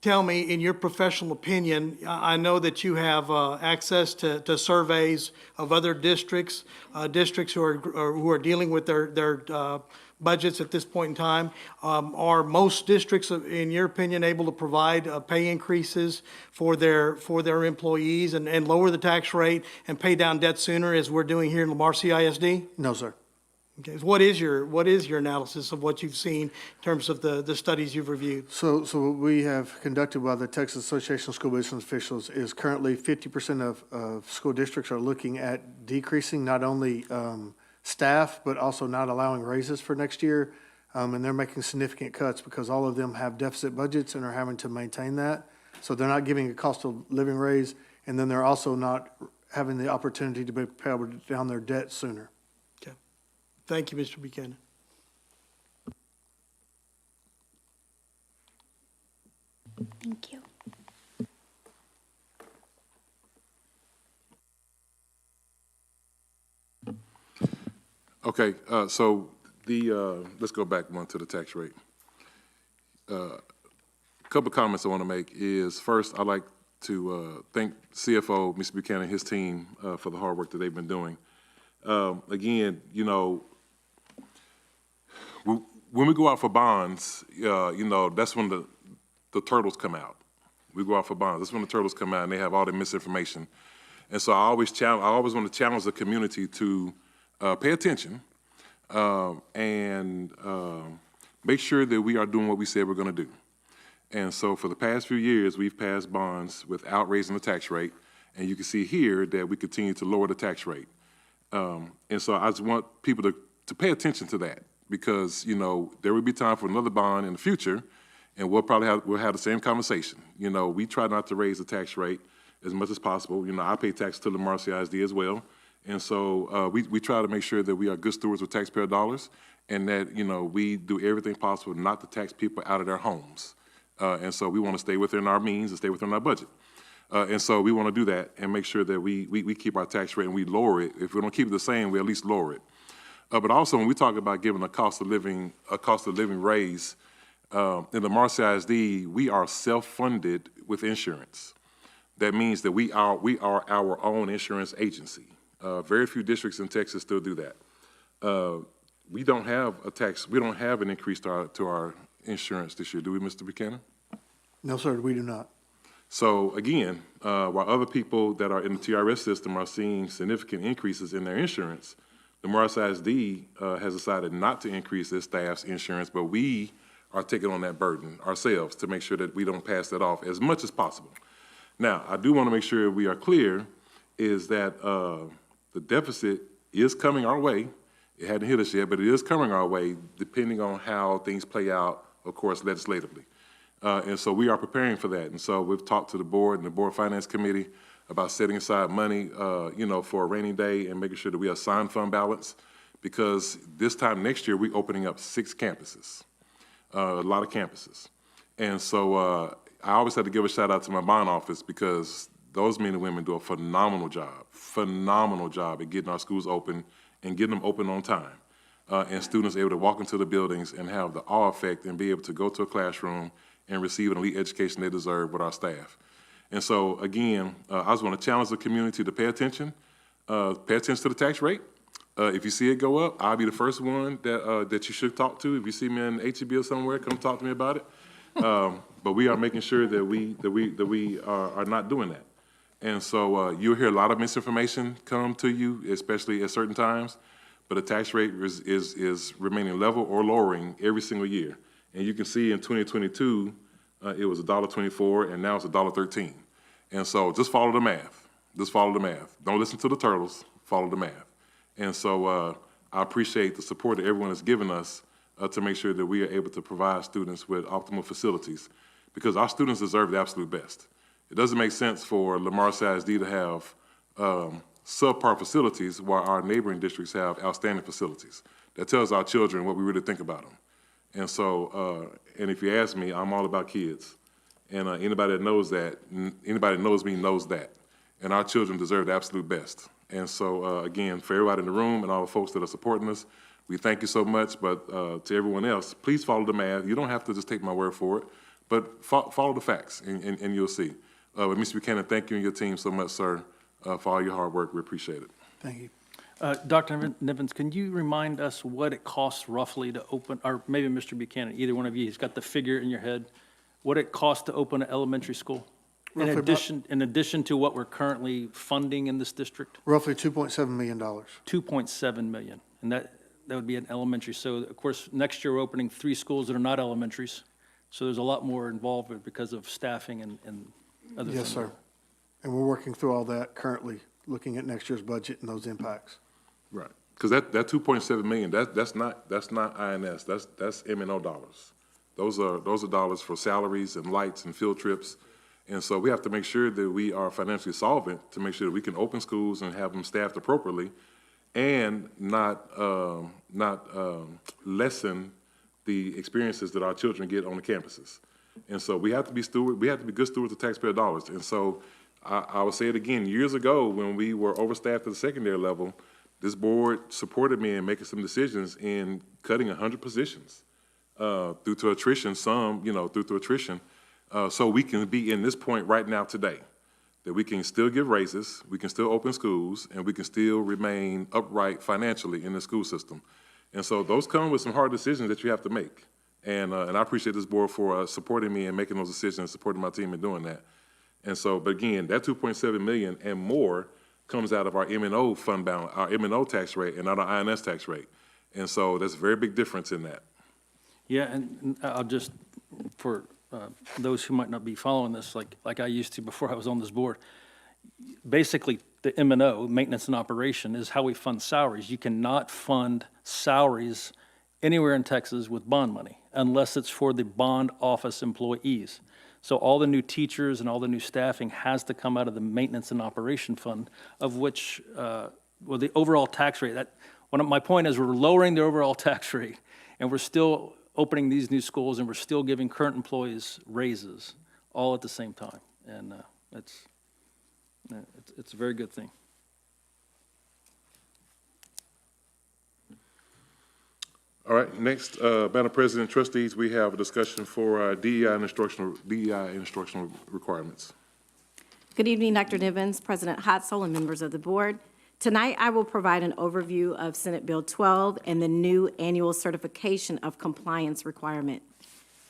tell me, in your professional opinion, I know that you have access to surveys of other districts, districts who are dealing with their budgets at this point in time. Are most districts, in your opinion, able to provide pay increases for their employees and lower the tax rate and pay down debt sooner, as we're doing here in Lamar CISD? No, sir. Okay, so what is your analysis of what you've seen in terms of the studies you've reviewed? So what we have conducted by the Texas Association of School Business Officials is currently 50% of school districts are looking at decreasing not only staff, but also not allowing raises for next year. And they're making significant cuts because all of them have deficit budgets and are having to maintain that. So they're not giving a cost of living raise, and then they're also not having the opportunity to be able to down their debt sooner. Okay. Thank you, Mr. Buchanan. Thank you. Okay, so let's go back one to the tax rate. Couple of comments I want to make is, first, I'd like to thank CFO, Mr. Buchanan, and his team for the hard work that they've been doing. Again, you know, when we go out for bonds, you know, that's when the turtles come out. We go out for bonds. That's when the turtles come out and they have all the misinformation. And so I always want to challenge the community to pay attention and make sure that we are doing what we said we're going to do. And so for the past few years, we've passed bonds without raising the tax rate. And you can see here that we continue to lower the tax rate. And so I just want people to pay attention to that, because, you know, there will be time for another bond in the future, and we'll have the same conversation. You know, we try not to raise the tax rate as much as possible. You know, I pay tax to Lamar CISD as well. And so we try to make sure that we are good stewards of taxpayer dollars, and that, you know, we do everything possible not to tax people out of their homes. And so we want to stay within our means and stay within our budget. And so we want to do that and make sure that we keep our tax rate and we lower it. If we don't keep it the same, we at least lower it. But also, when we talk about giving a cost of living raise, in the Lamar CISD, we are self-funded with insurance. That means that we are our own insurance agency. Very few districts in Texas still do that. We don't have an increase to our insurance this year, do we, Mr. Buchanan? No, sir, we do not. So again, while other people that are in the TRS system are seeing significant increases in their insurance, the Lamar CISD has decided not to increase their staff's insurance, but we are taking on that burden ourselves to make sure that we don't pass that off as much as possible. Now, I do want to make sure we are clear is that the deficit is coming our way. It hadn't hit us yet, but it is coming our way, depending on how things play out, of course, legislatively. And so we are preparing for that. And so we've talked to the board and the board finance committee about setting aside money, you know, for a rainy day and making sure that we assign fund balance, because this time next year, we're opening up 6 campuses, a lot of campuses. And so I always had to give a shout out to my bond office, because those men and women do a phenomenal job at getting our schools open and getting them open on time. And students able to walk into the buildings and have the awe effect and be able to go to a classroom and receive an elite education they deserve with our staff. And so, again, I just want to challenge the community to pay attention to the tax rate. If you see it go up, I'll be the first one that you should talk to. If you see me in HEB or somewhere, come talk to me about it. But we are making sure that we are not doing that. And so you'll hear a lot of misinformation come to you, especially at certain times. But the tax rate is remaining level or lowering every single year. And you can see in 2022, it was $1.24, and now it's $1.13. And so just follow the math. Just follow the math. Don't listen to the turtles. Follow the math. And so I appreciate the support that everyone has given us to make sure that we are able to provide students with optimal facilities, because our students deserve the absolute best. It doesn't make sense for Lamar CISD to have subpar facilities while our neighboring districts have outstanding facilities. That tells our children what we really think about them. And so, and if you ask me, I'm all about kids. And anybody that knows that, anybody that knows me knows that. And our children deserve the absolute best. And so, again, for everybody in the room and all the folks that are supporting us, we thank you so much. But to everyone else, please follow the math. You don't have to just take my word for it, But follow the facts, and you'll see. Mr. Buchanan, thank you and your team so much, sir, for all your hard work. We appreciate it. Thank you. Dr. Nivens, can you remind us what it costs roughly to open, or maybe Mr. Buchanan, either one of you, has got the figure in your head, what it costs to open an elementary school? In addition to what we're currently funding in this district? Roughly $2.7 million. 2.7 million, and that would be an elementary. So, of course, next year we're opening 3 schools that are not elementaries. So there's a lot more involved because of staffing and other things. Yes, sir. And we're working through all that currently, looking at next year's budget and those impacts. Right, because that 2.7 million, that's not INS, that's M&O dollars. Those are dollars for salaries and lights and field trips. And so we have to make sure that we are financially solvent to make sure that we can open schools and have them staffed appropriately and not lessen the experiences that our children get on the campuses. And so we have to be good stewards of taxpayer dollars. And so I will say it again, years ago when we were overstaffed at the secondary level, this board supported me in making some decisions in cutting 100 positions due to attrition, due to attrition, so we can be in this point right now today, that we can still give raises, we can still open schools, and we can still remain upright financially in the school system. And so those come with some hard decisions that you have to make. And I appreciate this board for supporting me and making those decisions, supporting my team in doing that. And so, but again, that 2.7 million and more comes out of our M&O fund balance, our M&O tax rate, and not our INS tax rate. And so there's a very big difference in that. Yeah, and I'll just, for those who might not be following this, like I used to before I was on this board, basically the M&O, maintenance and operation, is how we fund salaries. You cannot fund salaries anywhere in Texas with bond money unless it's for the bond office employees. So all the new teachers and all the new staffing has to come out of the maintenance and operation fund, of which, the overall tax rate, my point is we're lowering the overall tax rate, and we're still opening these new schools, and we're still giving current employees raises all at the same time. And it's a very good thing. All right, next, Madam President, trustees, we have a discussion for DEI instructional requirements. Good evening, Dr. Nivens, President Hotzel, and members of the board. Tonight, I will provide an overview of Senate Bill 12 and the new annual certification of compliance requirement.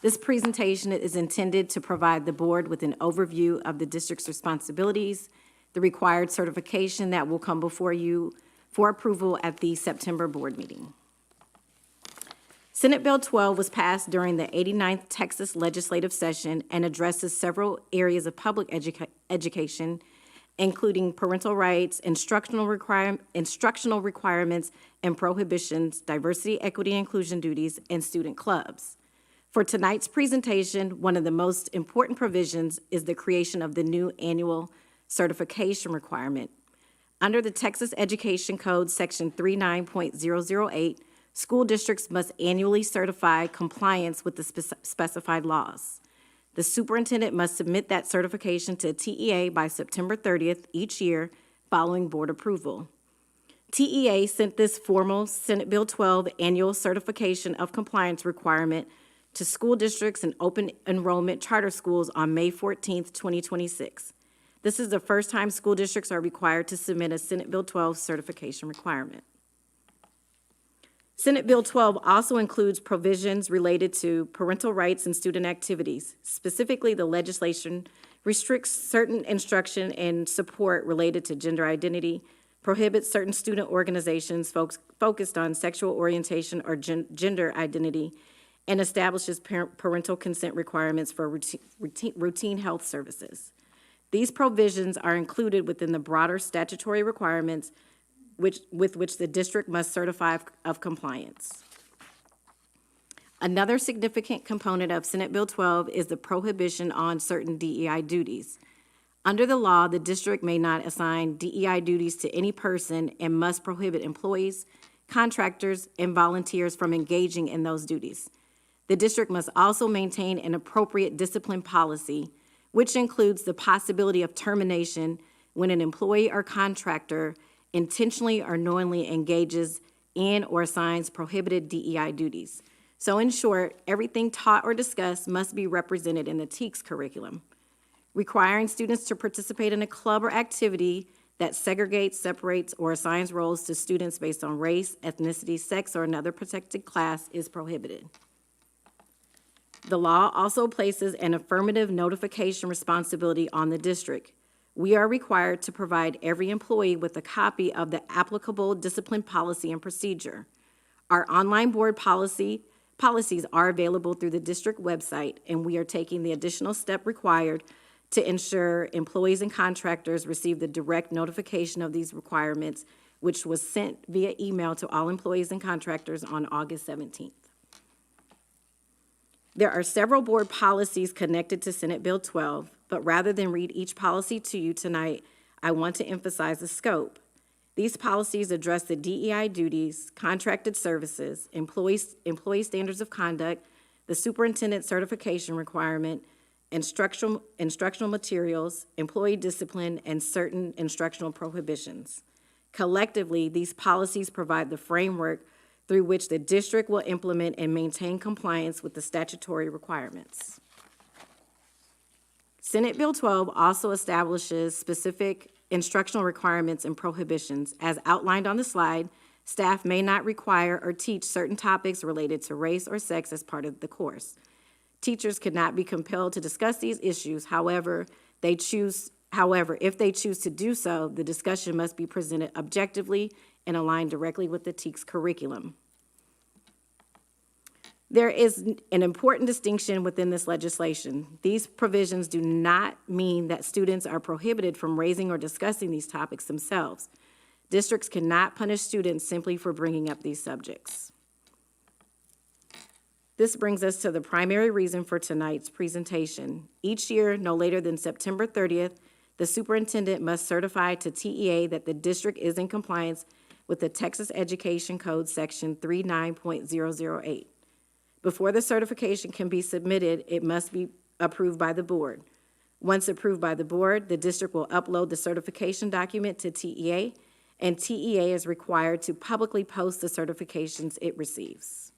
This presentation is intended to provide the board with an overview of the district's responsibilities, the required certification that will come before you for approval at the September board meeting. Senate Bill 12 was passed during the 89th Texas legislative session and addresses several areas of public education, including parental rights, instructional requirements and prohibitions, diversity, equity, and inclusion duties, and student clubs. For tonight's presentation, one of the most important provisions is the creation of the new annual certification requirement. Under the Texas Education Code, Section 39.008, school districts must annually certify compliance with the specified laws. The superintendent must submit that certification to TEA by September 30th each year following board approval. TEA sent this formal Senate Bill 12 annual certification of compliance requirement to school districts and open enrollment charter schools on May 14th, 2026. This is the first time school districts are required to submit a Senate Bill 12 certification requirement. Senate Bill 12 also includes provisions related to parental rights and student activities. Specifically, the legislation restricts certain instruction and support related to gender identity, prohibits certain student organizations focused on sexual orientation or gender identity, and establishes parental consent requirements for routine health services. These provisions are included within the broader statutory requirements with which the district must certify of compliance. Another significant component of Senate Bill 12 is the prohibition on certain DEI duties. Under the law, the district may not assign DEI duties to any person and must prohibit employees, contractors, and volunteers from engaging in those duties. The district must also maintain an appropriate discipline policy, which includes the possibility of termination when an employee or contractor intentionally or knowingly engages in or assigns prohibited DEI duties. So in short, everything taught or discussed must be represented in the TEKS curriculum. Requiring students to participate in a club or activity that segregates, separates, or assigns roles to students based on race, ethnicity, sex, or another protected class is prohibited. The law also places an affirmative notification responsibility on the district. We are required to provide every employee with a copy of the applicable discipline policy and procedure. Our online board policies are available through the district website, and we are taking the additional step required to ensure employees and contractors receive the direct notification of these requirements, which was sent via email to all employees and contractors on August 17th. There are several board policies connected to Senate Bill 12, but rather than read each policy to you tonight, I want to emphasize the scope. These policies address the DEI duties, contracted services, employee standards of conduct, the superintendent certification requirement, instructional materials, employee discipline, and certain instructional prohibitions. Collectively, these policies provide the framework through which the district will implement and maintain compliance with the statutory requirements. Senate Bill 12 also establishes specific instructional requirements and prohibitions. As outlined on the slide, staff may not require or teach certain topics related to race or sex as part of the course. Teachers could not be compelled to discuss these issues. However, if they choose to do so, the discussion must be presented objectively and aligned directly with the TEKS curriculum. There is an important distinction within this legislation. These provisions do not mean that students are prohibited from raising or discussing these topics themselves. Districts cannot punish students simply for bringing up these subjects. This brings us to the primary reason for tonight's presentation. Each year, no later than September 30th, the superintendent must certify to TEA that the district is in compliance with the Texas Education Code Section 39.008. Before the certification can be submitted, it must be approved by the board. Once approved by the board, the district will upload the certification document to TEA, and TEA is required to publicly post the certifications it receives.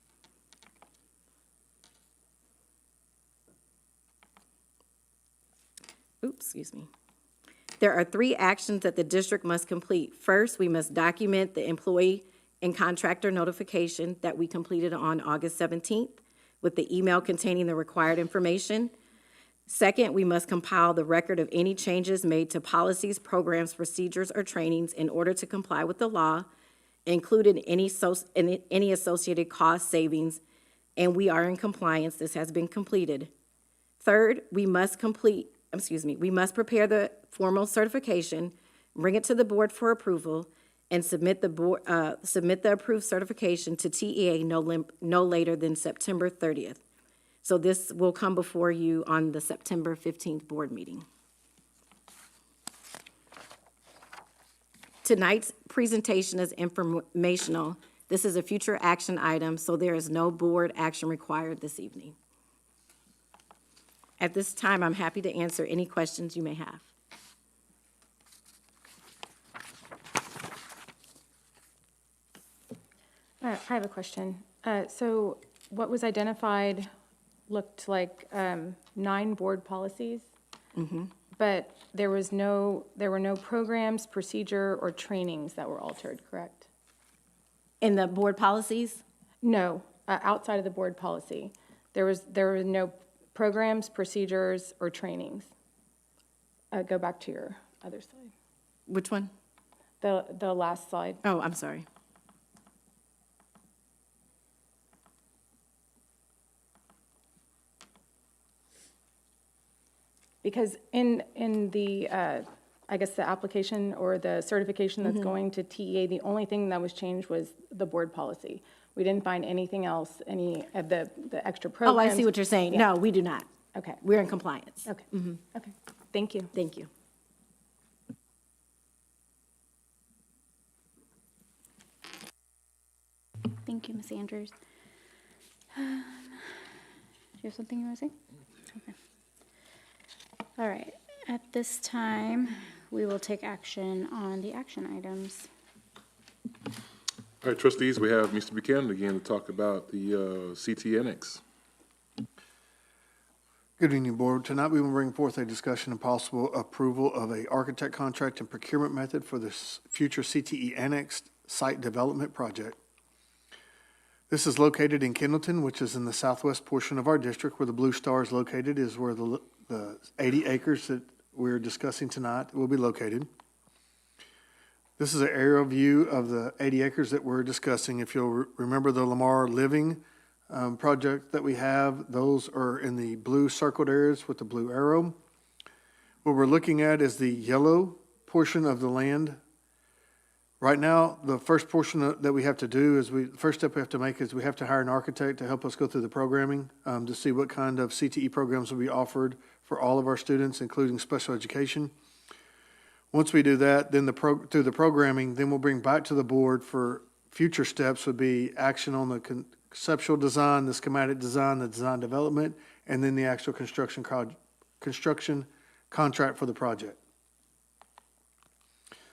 There are 3 actions that the district must complete. First, we must document the employee and contractor notification that we completed on August 17th with the email containing the required information. Second, we must compile the record of any changes made to policies, programs, procedures, or trainings in order to comply with the law, including any associated cost savings, and we are in compliance. This has been completed. Third, we must prepare the formal certification, bring it to the board for approval, and submit the approved certification to TEA no later than September 30th. So this will come before you on the September 15th board meeting. Tonight's presentation is informational. This is a future action item, so there is no board action required this evening. At this time, I'm happy to answer any questions you may have. I have a question. So what was identified looked like 9 board policies, but there were no programs, procedure, or trainings that were altered, correct? In the board policies? No, outside of the board policy. There were no programs, procedures, or trainings. Go back to your other slide. Which one? The last slide. Oh, I'm sorry. Because in the, I guess the application or the certification that's going to TEA, the only thing that was changed was the board policy. We didn't find anything else, any of the extra programs. Oh, I see what you're saying. Yeah. No, we do not. Okay. We're in compliance. Okay. Okay. Thank you. Thank you. Thank you, Ms. Andrews. Do you have something you want to say? Okay. All right. At this time, we will take action on the action items. All right, trustees, we have Mr. Buchanan again to talk about the CT annex. Good evening, Board. Tonight, we will bring forth a discussion and possible approval of a architect contract and procurement method for the future CTE Annex Site Development Project. This is located in Kendleton, which is in the southwest portion of our district. Where the blue star is located is where the 80 acres that we're discussing tonight will be located. This is an aerial view of the 80 acres that we're discussing. If you'll remember the Lamar Living project that we have, those are in the blue circled areas with the blue arrow. What we're looking at is the yellow portion of the land. Right now, the first portion that we have to do is the first step we have to make is we have to hire an architect to help us go through the programming to see what kind of CTE programs will be offered for all of our students, including special education. Once we do that, then through the programming, then we'll bring back to the board for future steps would be action on the conceptual design, the schematic design, the design development, and then the actual construction contract for the project.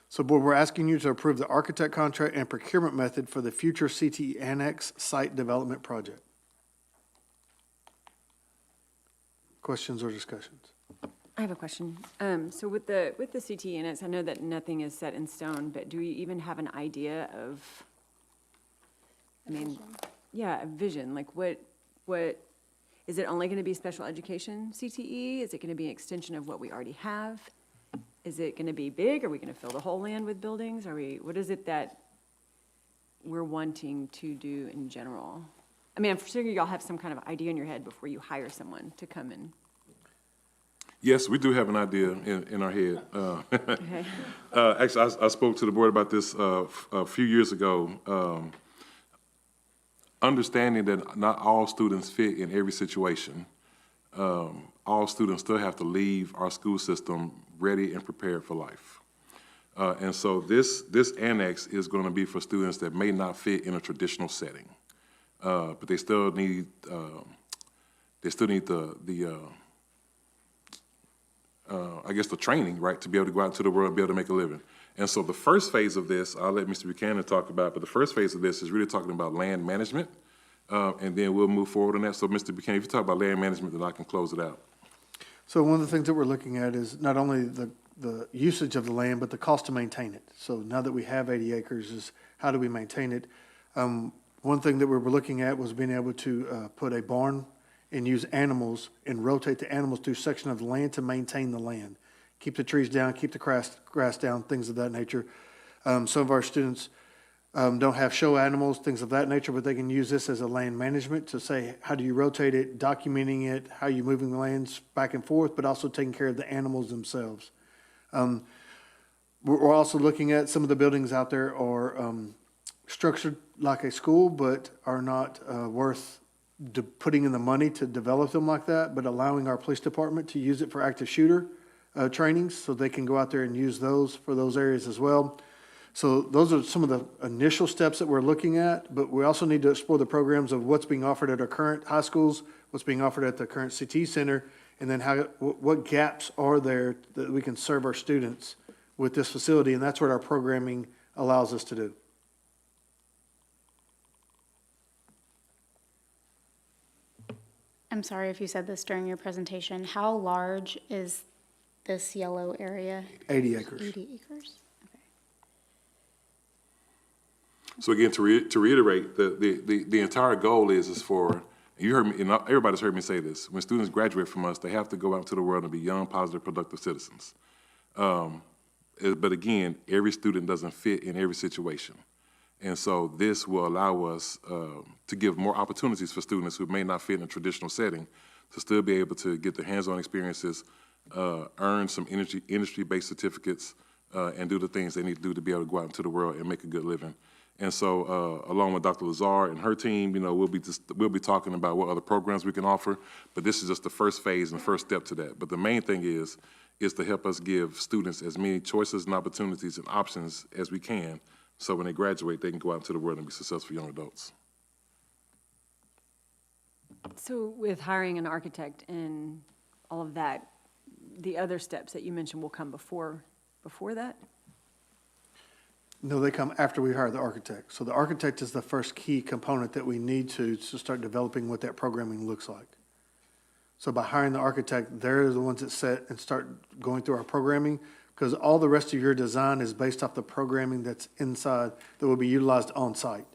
So, Board, we're asking you to approve the architect contract and procurement method for the future CTE Annex Site Development Project. Questions or discussions? I have a question. So with the CT units, I know that nothing is set in stone, but do we even have an idea of, I mean, yeah, a vision, like what, is it only gonna be special education CTE? Is it gonna be an extension of what we already have? Is it gonna be big? Are we gonna fill the whole land with buildings? What is it that we're wanting to do in general? I mean, I'm sure y'all have some kind of idea in your head before you hire someone to come in. Yes, we do have an idea in our head. Okay. Actually, I spoke to the board about this a few years ago. Understanding that not all students fit in every situation, all students still have to leave our school system ready and prepared for life. And so this annex is going to be for students that may not fit in a traditional setting, but they still need I guess the training, right, to be able to go out into the world and be able to make a living. And so the first phase of this, I'll let Mr. Buchanan talk about, but the first phase of this is really talking about land management, and then we'll move forward on that. So Mr. Buchanan, if you talk about land management, then I can close it out. So one of the things that we're looking at is not only the usage of the land, but the cost to maintain it. So now that we have 80 acres, is how do we maintain it? One thing that we were looking at was being able to put a barn and use animals and rotate the animals through section of the land to maintain the land. Keep the trees down, keep the grass down, things of that nature. Some of our students don't have show animals, things of that nature, but they can use this as a land management to say, how do you rotate it, documenting it, how you moving the lands back and forth, but also taking care of the animals themselves. We're also looking at some of the buildings out there are structured like a school, but are not worth putting in the money to develop them like that, but allowing our police department to use it for active shooter trainings so they can go out there and use those for those areas as well. So those are some of the initial steps that we're looking at, but we also need to explore the programs of what's being offered at our current high schools, what's being offered at the current CT center, and then what gaps are there that we can serve our students with this facility, and that's what our programming allows us to do. I'm sorry if you said this during your presentation. How large is this yellow area? 80 acres. 80 acres? Okay. So again, to reiterate, the entire goal is for, you heard me, and everybody's heard me say this, when students graduate from us, they have to go out into the world and be young, positive, productive citizens. But again, every student doesn't fit in every situation. And so this will allow us to give more opportunities for students who may not fit in a traditional setting to still be able to get their hands-on experiences, earn some industry-based certificates, and do the things they need to do to be able to go out into the world and make a good living. And so along with Dr. Lazar and her team, we'll be talking about what other programs we can offer, but this is just the first phase and the first step to that. But the main thing is to help us give students as many choices and opportunities and options as we can, so when they graduate, they can go out into the world and be successful young adults. So with hiring an architect and all of that, the other steps that you mentioned will come before that? No, they come after we hire the architect. So the architect is the first key component that we need to start developing what that programming looks like. So by hiring the architect, they're the ones that set and start going through our programming, because all the rest of your design is based off the programming that's inside, that will be utilized on site.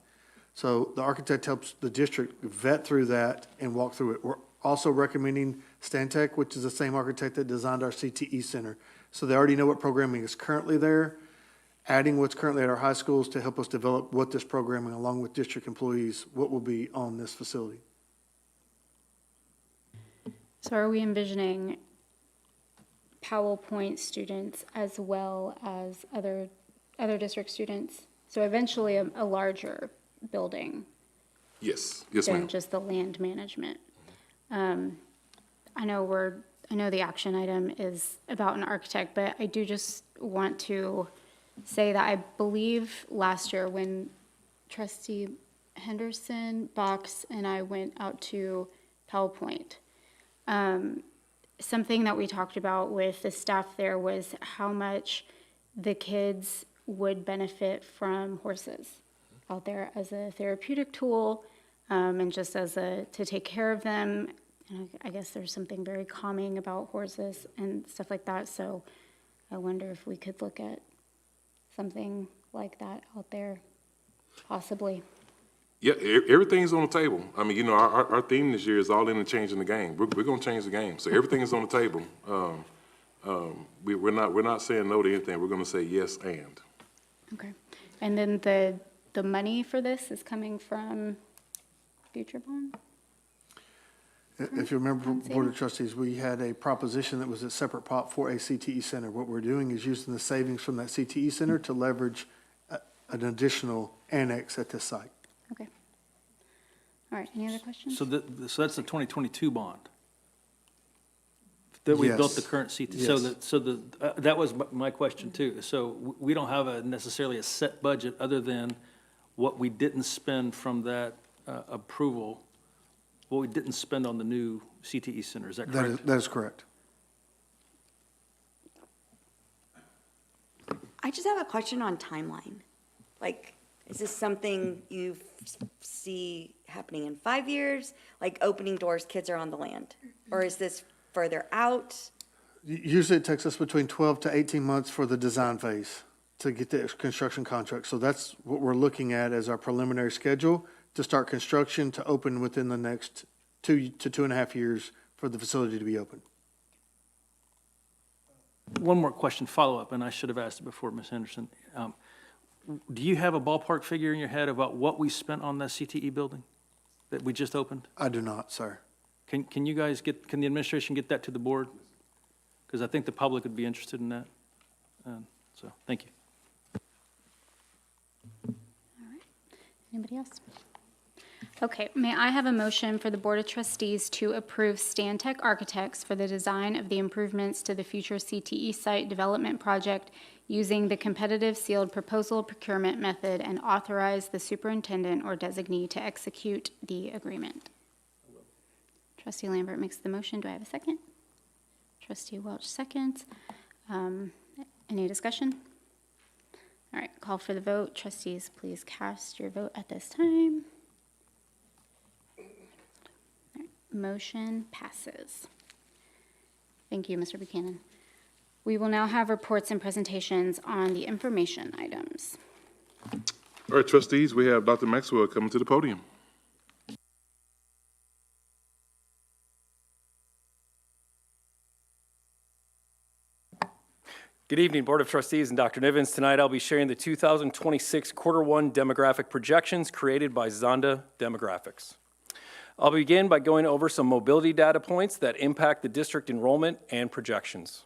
So the architect helps the district vet through that and walk through it. We're also recommending Stantec, which is the same architect that designed our CTE center. So they already know what programming is currently there, adding what's currently at our high schools to help us develop what this programming, along with district employees, what will be on this facility. So are we envisioning Powell Point students as well as other district students? So eventually a larger building Yes, yes, than ma'am. just the land management. I know the action item is about an architect, but I do just want to say that I believe last year when Trustee Henderson, Box, and I went out to Powell Point, something that we talked about with the staff there was how much the kids would benefit from horses out there as a therapeutic tool, and just to take care of them. And I guess there's something very calming about horses and stuff like that. So I wonder if we could look at something like that out there, possibly. Yeah, everything's on the table. I mean, you know, our theme this year is all in and changing the game. We're going to change the game. So everything is on the table. We're not saying no to anything. We're going to say yes and. Okay. And then the money for this is coming from future bond? If you remember, Board of Trustees, we had a proposition that was a separate pot for a CTE center. What we're doing is using the savings from that CTE center to leverage an additional annex at this site. Okay. All right, any other questions? So that's the 2022 bond that we built the Yes. current CT. Yes. That was my question too. So we don't have necessarily a set budget other than what we didn't spend from that approval, what we didn't spend on the new CTE center. Is that correct? That is correct. I just have a question on timeline. Like, is this something you see happening in 5 years? Like opening doors, kids are on the land? Or is this further out? Usually it takes us between 12 to 18 months for the design phase to get the construction contract. So that's what we're looking at as our preliminary schedule to start construction to open within the next 2 to 2.5 years for the facility to be open. One more question, follow-up, and I should have asked it before, Ms. Henderson. Do you have a ballpark figure in your head about what we spent on that CTE building that we just opened? I do not, sir. Can you guys can the administration get that to the board? Because I think the public would be interested in that. So, thank you. All right, anybody else? Okay, may I have a motion for the Board of Trustees to approve Stantec Architects for the design of the improvements to the future CTE site development project using the competitive sealed proposal procurement method and authorize the superintendent or designee to execute the agreement? Trustee Lambert makes the motion. Do I have a second? Trustee Welch seconds. Any discussion? All right, call for the vote. Trustees, please cast your vote at this time. Motion passes. Thank you, Mr. Buchanan. We will now have reports and presentations on the information items. All right, trustees, we have Dr. Maxwell coming to the podium. Good evening, Board of Trustees and Dr. Nivens. Tonight I'll be sharing the 2026 Q1 demographic projections created by Zonda Demographics. I'll begin by going over some mobility data points that impact the district enrollment and projections.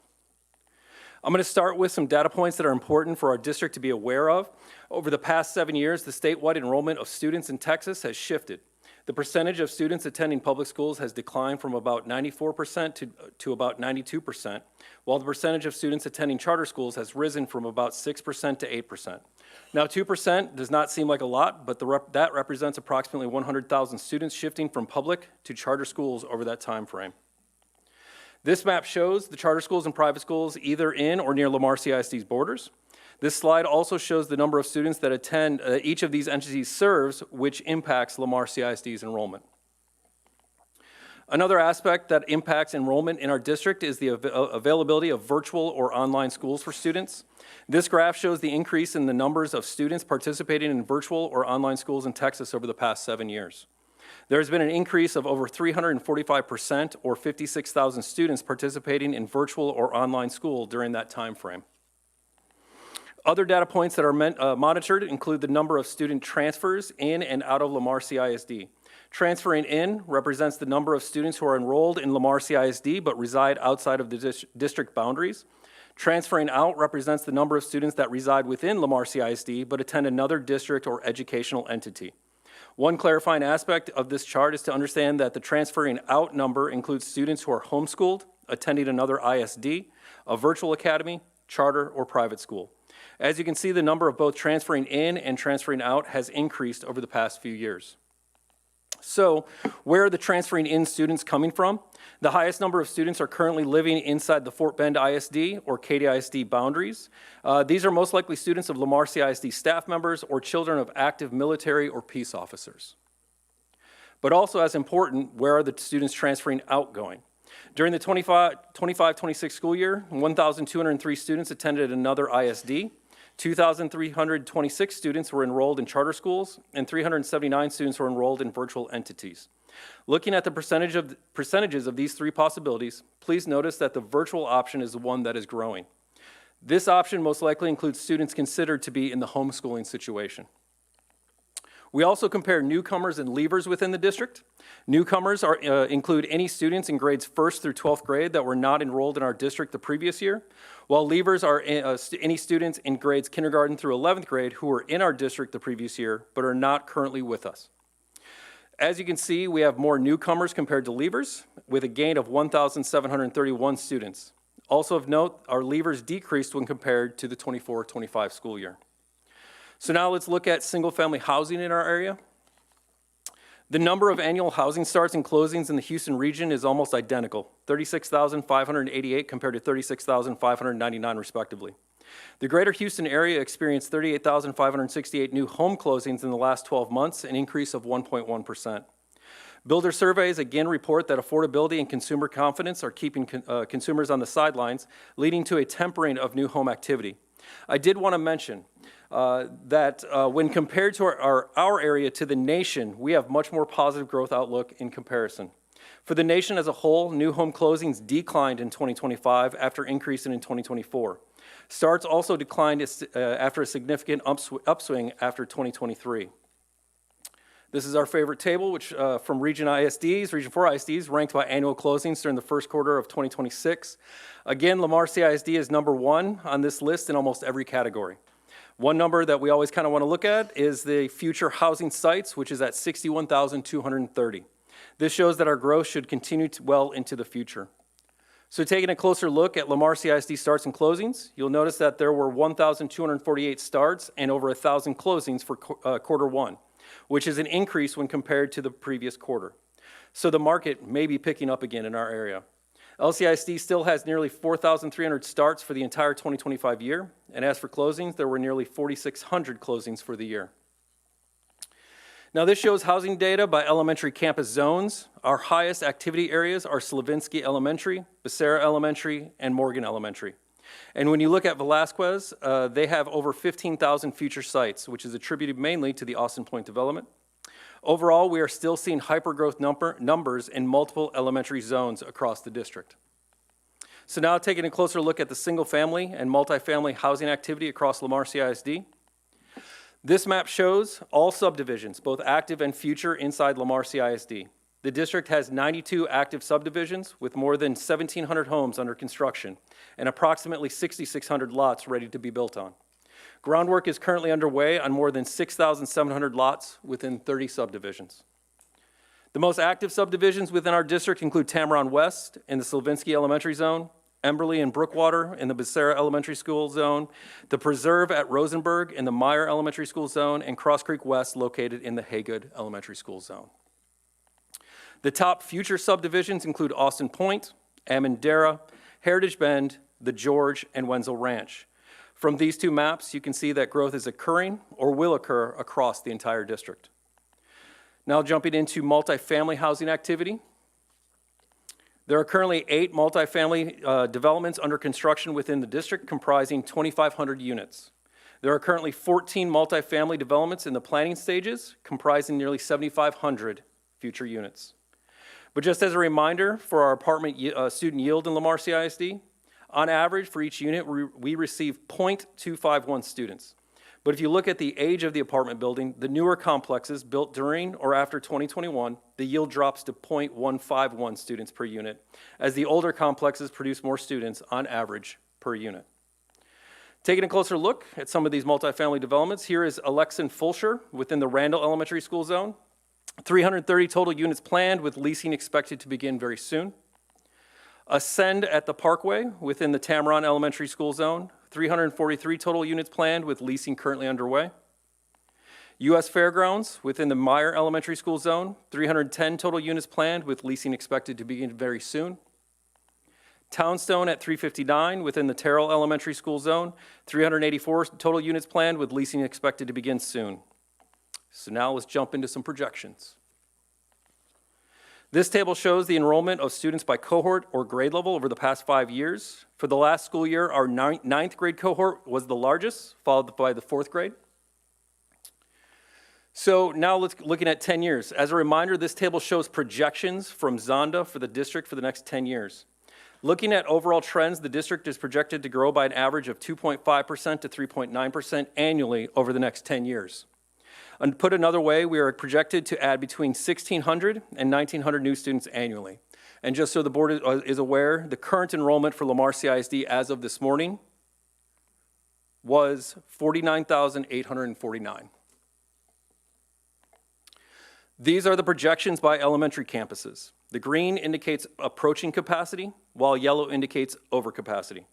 I'm going to start with some data points that are important for our district to be aware of. Over the past 7 years, the statewide enrollment of students in Texas has shifted. The percentage of students attending public schools has declined from about 94% to about 92%, while the percentage of students attending charter schools has risen from about 6% to 8%. Now, 2% does not seem like a lot, but that represents approximately 100,000 students shifting from public to charter schools over that time frame. This map shows the charter schools and private schools either in or near Lamar CISD's borders. This slide also shows the number of students that attend each of these entities serves, which impacts Lamar CISD's enrollment. Another aspect that impacts enrollment in our district is the availability of virtual or online schools for students. This graph shows the increase in the numbers of students participating in virtual or online schools in Texas over the past 7 years. There has been an increase of over 345%, or 56,000 students participating in virtual or online school during that time frame. Other data points that are monitored include the number of student transfers in and out of Lamar CISD. Transferring in represents the number of students who are enrolled in Lamar CISD but reside outside of the district boundaries. Transferring out represents the number of students that reside within Lamar CISD but attend another district or educational entity. One clarifying aspect of this chart is to understand that the transferring out number includes students who are homeschooled, attending another ISD, a virtual academy, charter, or private school. As you can see, the number of both transferring in and transferring out has increased over the past few years. So, where are the transferring in students coming from? The highest number of students are currently living inside the Fort Bend ISD or Katy ISD boundaries. These are most likely students of Lamar CISD staff members or children of active military or peace officers. But also as important, where are the students transferring out going? During the 25-26 school year, 1,203 students attended another ISD. 2,326 students were enrolled in charter schools, and 379 students were enrolled in virtual entities. Looking at the percentages of these three possibilities, please notice that the virtual option is the one that is growing. This option most likely includes students considered to be in the homeschooling situation. We also compare newcomers and leavers within the district. Newcomers include any students in grades 1st through 12th grade that were not enrolled in our district the previous year, while leavers are any students in grades kindergarten through 11th grade who were in our district the previous year but are not currently with us. As you can see, we have more newcomers compared to leavers, with a gain of 1,731 students. Also of note, our leavers decreased when compared to the 24-25 school year. So now let's look at single-family housing in our area. The number of annual housing starts and closings in the Houston region is almost identical, 36,588 compared to 36,599 respectively. The greater Houston area experienced 38,568 new home closings in the last 12 months, an increase of 1.1%. Builder surveys again report that affordability and consumer confidence are keeping consumers on the sidelines, leading to a tempering of new home activity. I did want to mention that when compared to our area to the nation, we have much more positive growth outlook in comparison. For the nation as a whole, new home closings declined in 2025 after increasing in 2024. Starts also declined after a significant upswing after 2023. This is our favorite table, which from Region 4 ISDs, ranked by annual closings during the first quarter of 2026. Again, Lamar CISD is number 1 on this list in almost every category. One number that we always kind of want to look at is the future housing sites, which is at 61,230. This shows that our growth should continue well into the future. So taking a closer look at Lamar CISD starts and closings, you'll notice that there were 1,248 starts and over 1,000 closings for quarter 1, which is an increase when compared to the previous quarter. So the market may be picking up again in our area. LCISD still has nearly 4,300 starts for the entire 2025 year, and as for closings, there were nearly 4,600 closings for the year. Now this shows housing data by elementary campus zones. Our highest activity areas are Slavinsky Elementary, Becerra Elementary, and Morgan Elementary. And when you look at Velasquez, they have over 15,000 future sites, which is attributed mainly to the Austin Point development. Overall, we are still seeing hypergrowth numbers in multiple elementary zones across the district. So now taking a closer look at the single-family and multifamily housing activity across Lamar CISD. This map shows all subdivisions, both active and future, inside Lamar CISD. The district has 92 active subdivisions with more than 1,700 homes under construction and approximately 6,600 lots ready to be built on. Groundwork is currently underway on more than 6,700 lots within 30 subdivisions. The most active subdivisions within our district include Tamaron West in the Slavinsky Elementary Zone, Emberley and Brookwater in the Becerra Elementary School Zone, the Preserve at Rosenberg in the Meyer Elementary School Zone, and Cross Creek West located in the Haygood Elementary School Zone. The top future subdivisions include Austin Point, Amandera, Heritage Bend, The George, and Wenzel Ranch. From these two maps, you can see that growth is occurring or will occur across the entire district. Now jumping into multifamily housing activity. There are currently 8 multifamily developments under construction within the district comprising 2,500 units. There are currently 14 multifamily developments in the planning stages comprising nearly 7,500 future units. But just as a reminder for our apartment student yield in Lamar CISD, on average for each unit we receive 0.251 students. But if you look at the age of the apartment building, the newer complexes built during or after 2021, the yield drops to 0.151 students per unit, as the older complexes produce more students on average per unit. Taking a closer look at some of these multifamily developments, here is Alexan Fulsher within the Randall Elementary School zone. 330 total units planned with leasing expected to begin very soon. Ascend at the Parkway within the Tamaron Elementary School zone. 343 total units planned with leasing currently underway. U.S. Fairgrounds within the Meyer Elementary School zone. 310 total units planned with leasing expected to begin very soon. Townstone at 359 within the Terrell Elementary School zone. 384 total units planned with leasing expected to begin soon. So now let's jump into some projections. This table shows the enrollment of students by cohort or grade level over the past 5 years. For the last school year, our ninth grade cohort was the largest, followed by the 4th grade. So now let's looking at 10 years. As a reminder, this table shows projections from Zonda for the district for the next 10 years. Looking at overall trends, the district is projected to grow by an average of 2.5% to 3.9% annually over the next 10 years. And put another way, we are projected to add between 1,600 and 1,900 new students annually. And just so the board is aware, the current enrollment for Lamar CISD as of this morning was 49,849. These are the projections by elementary campuses. The green indicates approaching capacity, while yellow indicates overcapacity.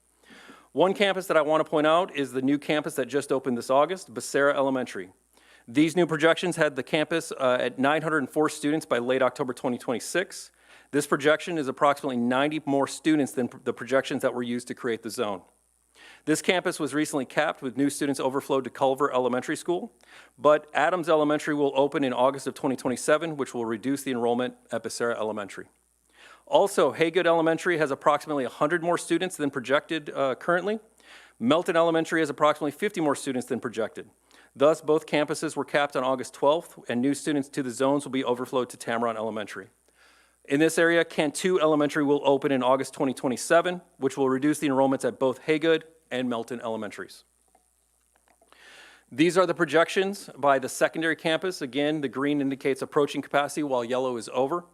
One campus that I want to point out is the new campus that just opened this August, Becerra Elementary. These new projections had the campus at 904 students by late October 2026. This projection is approximately 90 more students than the projections that were used to create the zone. This campus was recently capped with new students overflowed to Culver Elementary School, but Adams Elementary will open in August of 2027, which will reduce the enrollment at Becerra Elementary. Also, Haygood Elementary has approximately 100 more students than projected currently. Melton Elementary has approximately 50 more students than projected. Thus, both campuses were capped on August 12th, and new students to the zones will be overflowed to Tamaron Elementary. In this area, Cantu Elementary will open in August 2027, which will reduce the enrollments at both Haygood and Melton Elementaries. These are the projections by the secondary campus. Again, the green indicates approaching capacity while yellow is over.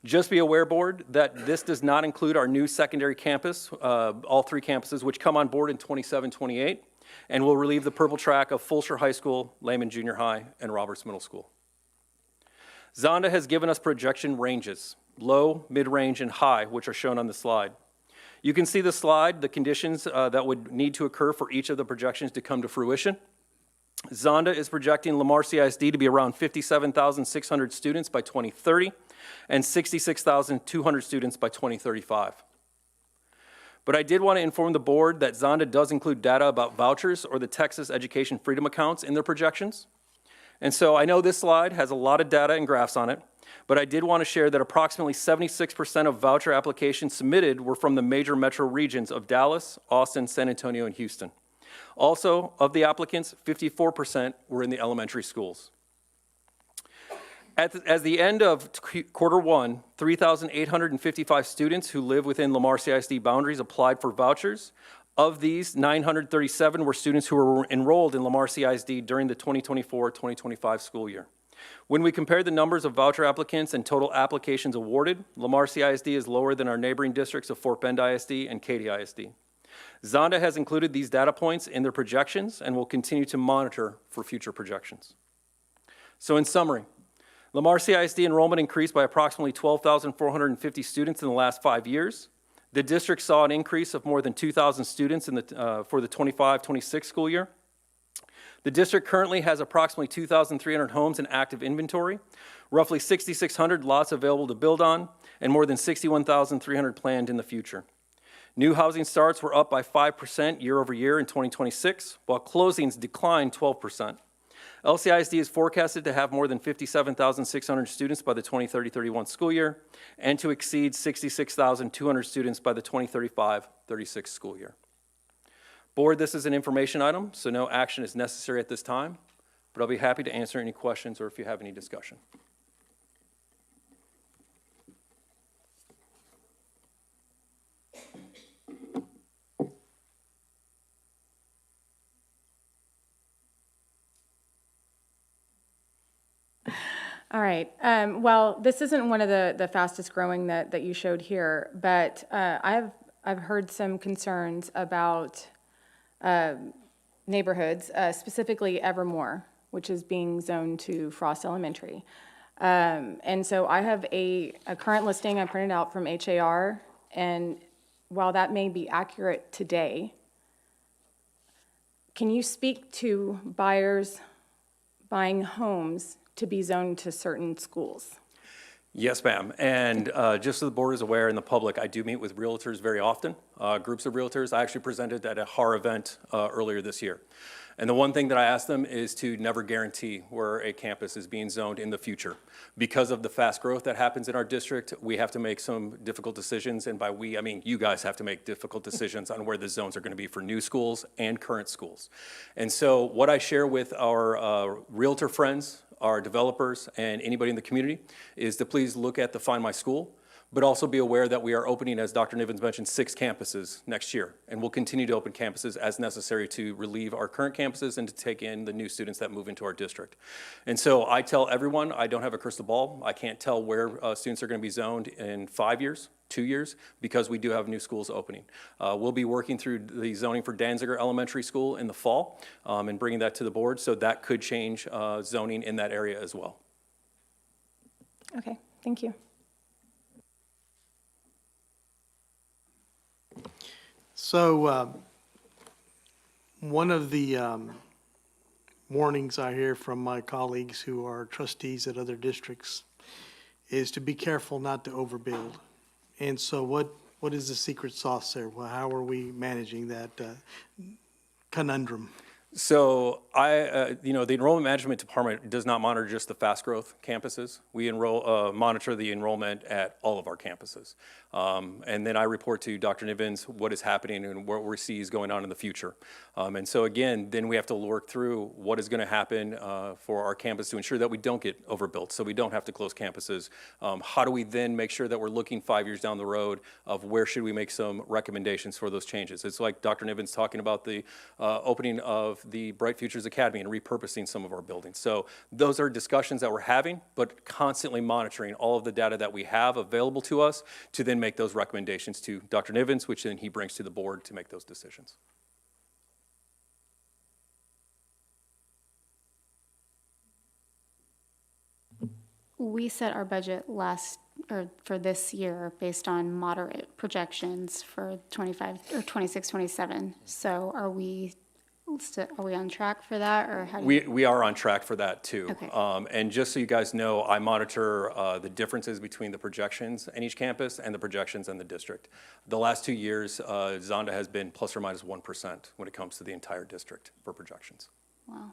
Just be aware, board, that this does not include our new secondary campus, all 3 campuses, which come on board in 27-28, and will relieve the purple track of Fulsher High School, Lehman Junior High, and Roberts Middle School. Zonda has given us projection ranges, low, mid-range, and high, which are shown on the slide. You can see the slide, the conditions that would need to occur for each of the projections to come to fruition. Zonda is projecting Lamar CISD to be around 57,600 students by 2030 and 66,200 students by 2035. But I did want to inform the board that Zonda does include data about vouchers or the Texas Education Freedom accounts in their projections. And so I know this slide has a lot of data and graphs on it, but I did want to share that approximately 76% of voucher applications submitted were from the major metro regions of Dallas, Austin, San Antonio, and Houston. Also, of the applicants, 54% were in the elementary schools. As the end of Q1, 3,855 students who live within Lamar CISD boundaries applied for vouchers. Of these, 937 were students who were enrolled in Lamar CISD during the 2024-2025 school year. When we compare the numbers of voucher applicants and total applications awarded, Lamar CISD is lower than our neighboring districts of Fort Bend ISD and Katy ISD. Zonda has included these data points in their projections and will continue to monitor for future projections. So in summary, Lamar CISD enrollment increased by approximately 12,450 students in the last 5 years. The district saw an increase of more than 2,000 students for the 25-26 school year. The district currently has approximately 2,300 homes in active inventory, roughly 6,600 lots available to build on, and more than 61,300 planned in the future. New housing starts were up by 5% year over year in 2026, while closings declined 12%. LCISD is forecasted to have more than 57,600 students by the 2030-31 school year and to exceed 66,200 students by the 2035-36 school year. Board, this is an information item, so no action is necessary at this time, but I'll be happy to answer any questions or if you have any discussion. All right. Well, this isn't one of the fastest growing that you showed here, but I've heard some concerns about neighborhoods, specifically Evermore, which is being zoned to Frost Elementary. And so I have a current listing I printed out from HAR, and while that may be accurate today, can you speak to buyers buying homes to be zoned to certain schools? Yes, ma'am. And just so the board is aware and the public, I do meet with realtors very often, groups of realtors. I actually presented at a HAR event earlier this year. And the one thing that I ask them is to never guarantee where a campus is being zoned in the future. Because of the fast growth that happens in our district, we have to make some difficult decisions. And by we, I mean you guys have to make difficult decisions on where the zones are going to be for new schools and current schools. And so what I share with our realtor friends, our developers, and anybody in the community is to please look at the Find My School, but also be aware that we are opening, as Dr. Nivens mentioned, 6 campuses next year. And we'll continue to open campuses as necessary to relieve our current campuses and to take in the new students that move into our district. And so I tell everyone, I don't have a crystal ball. I can't tell where students are going to be zoned in 5 years, 2 years, because we do have new schools opening. We'll be working through the zoning for Danziger Elementary School in the fall and bringing that to the board, so that could change zoning in that area as well. Okay, thank you. So one of the warnings I hear from my colleagues who are trustees at other districts is to be careful not to overbuild. And so what is the secret sauce there? Well, how are we managing that conundrum? So the enrollment management department does not monitor just the fast growth campuses. We monitor the enrollment at all of our campuses. And then I report to Dr. Nivens what is happening and what we see is going on in the future. And so again, then we have to work through what is going to happen for our campus to ensure that we don't get overbuilt, so we don't have to close campuses. How do we then make sure that we're looking 5 years down the road of where should we make some recommendations for those changes? It's like Dr. Nivens talking about the opening of the Bright Futures Academy and repurposing some of our buildings. So those are discussions that we're having, but constantly monitoring all of the data that we have available to us to then make those recommendations to Dr. Nivens, which then he brings to the board to make those decisions. We set our budget for this year based on moderate projections for 25 or 26, 27. So are we on track for that, or how do We are on track for that too. Okay. And just so you guys know, I monitor the differences between the projections in each campus and the projections in the district. The last 2 years, Zonda has been plus or minus 1% when it comes to the entire district for projections. Wow.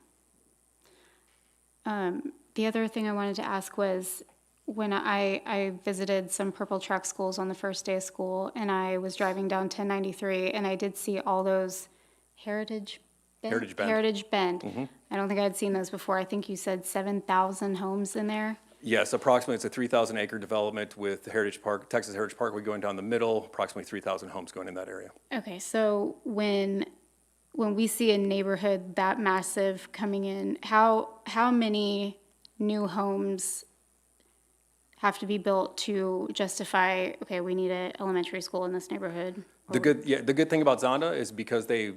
The other thing I wanted to ask was, when I visited some purple track schools on the first day of school, and I was driving down 1093, and I did see all those Heritage Bend. Mm-hmm. I don't think I'd seen those before. I think you said 7,000 homes in there. Yes, approximately it's a 3,000 acre development with the Heritage Park, Texas Heritage Parkway going down the middle, approximately 3,000 homes going in that area. Okay, so when we see a neighborhood that massive coming in, how many new homes have to be built to justify, okay, we need an elementary school in this neighborhood? The good thing about Zonda is because they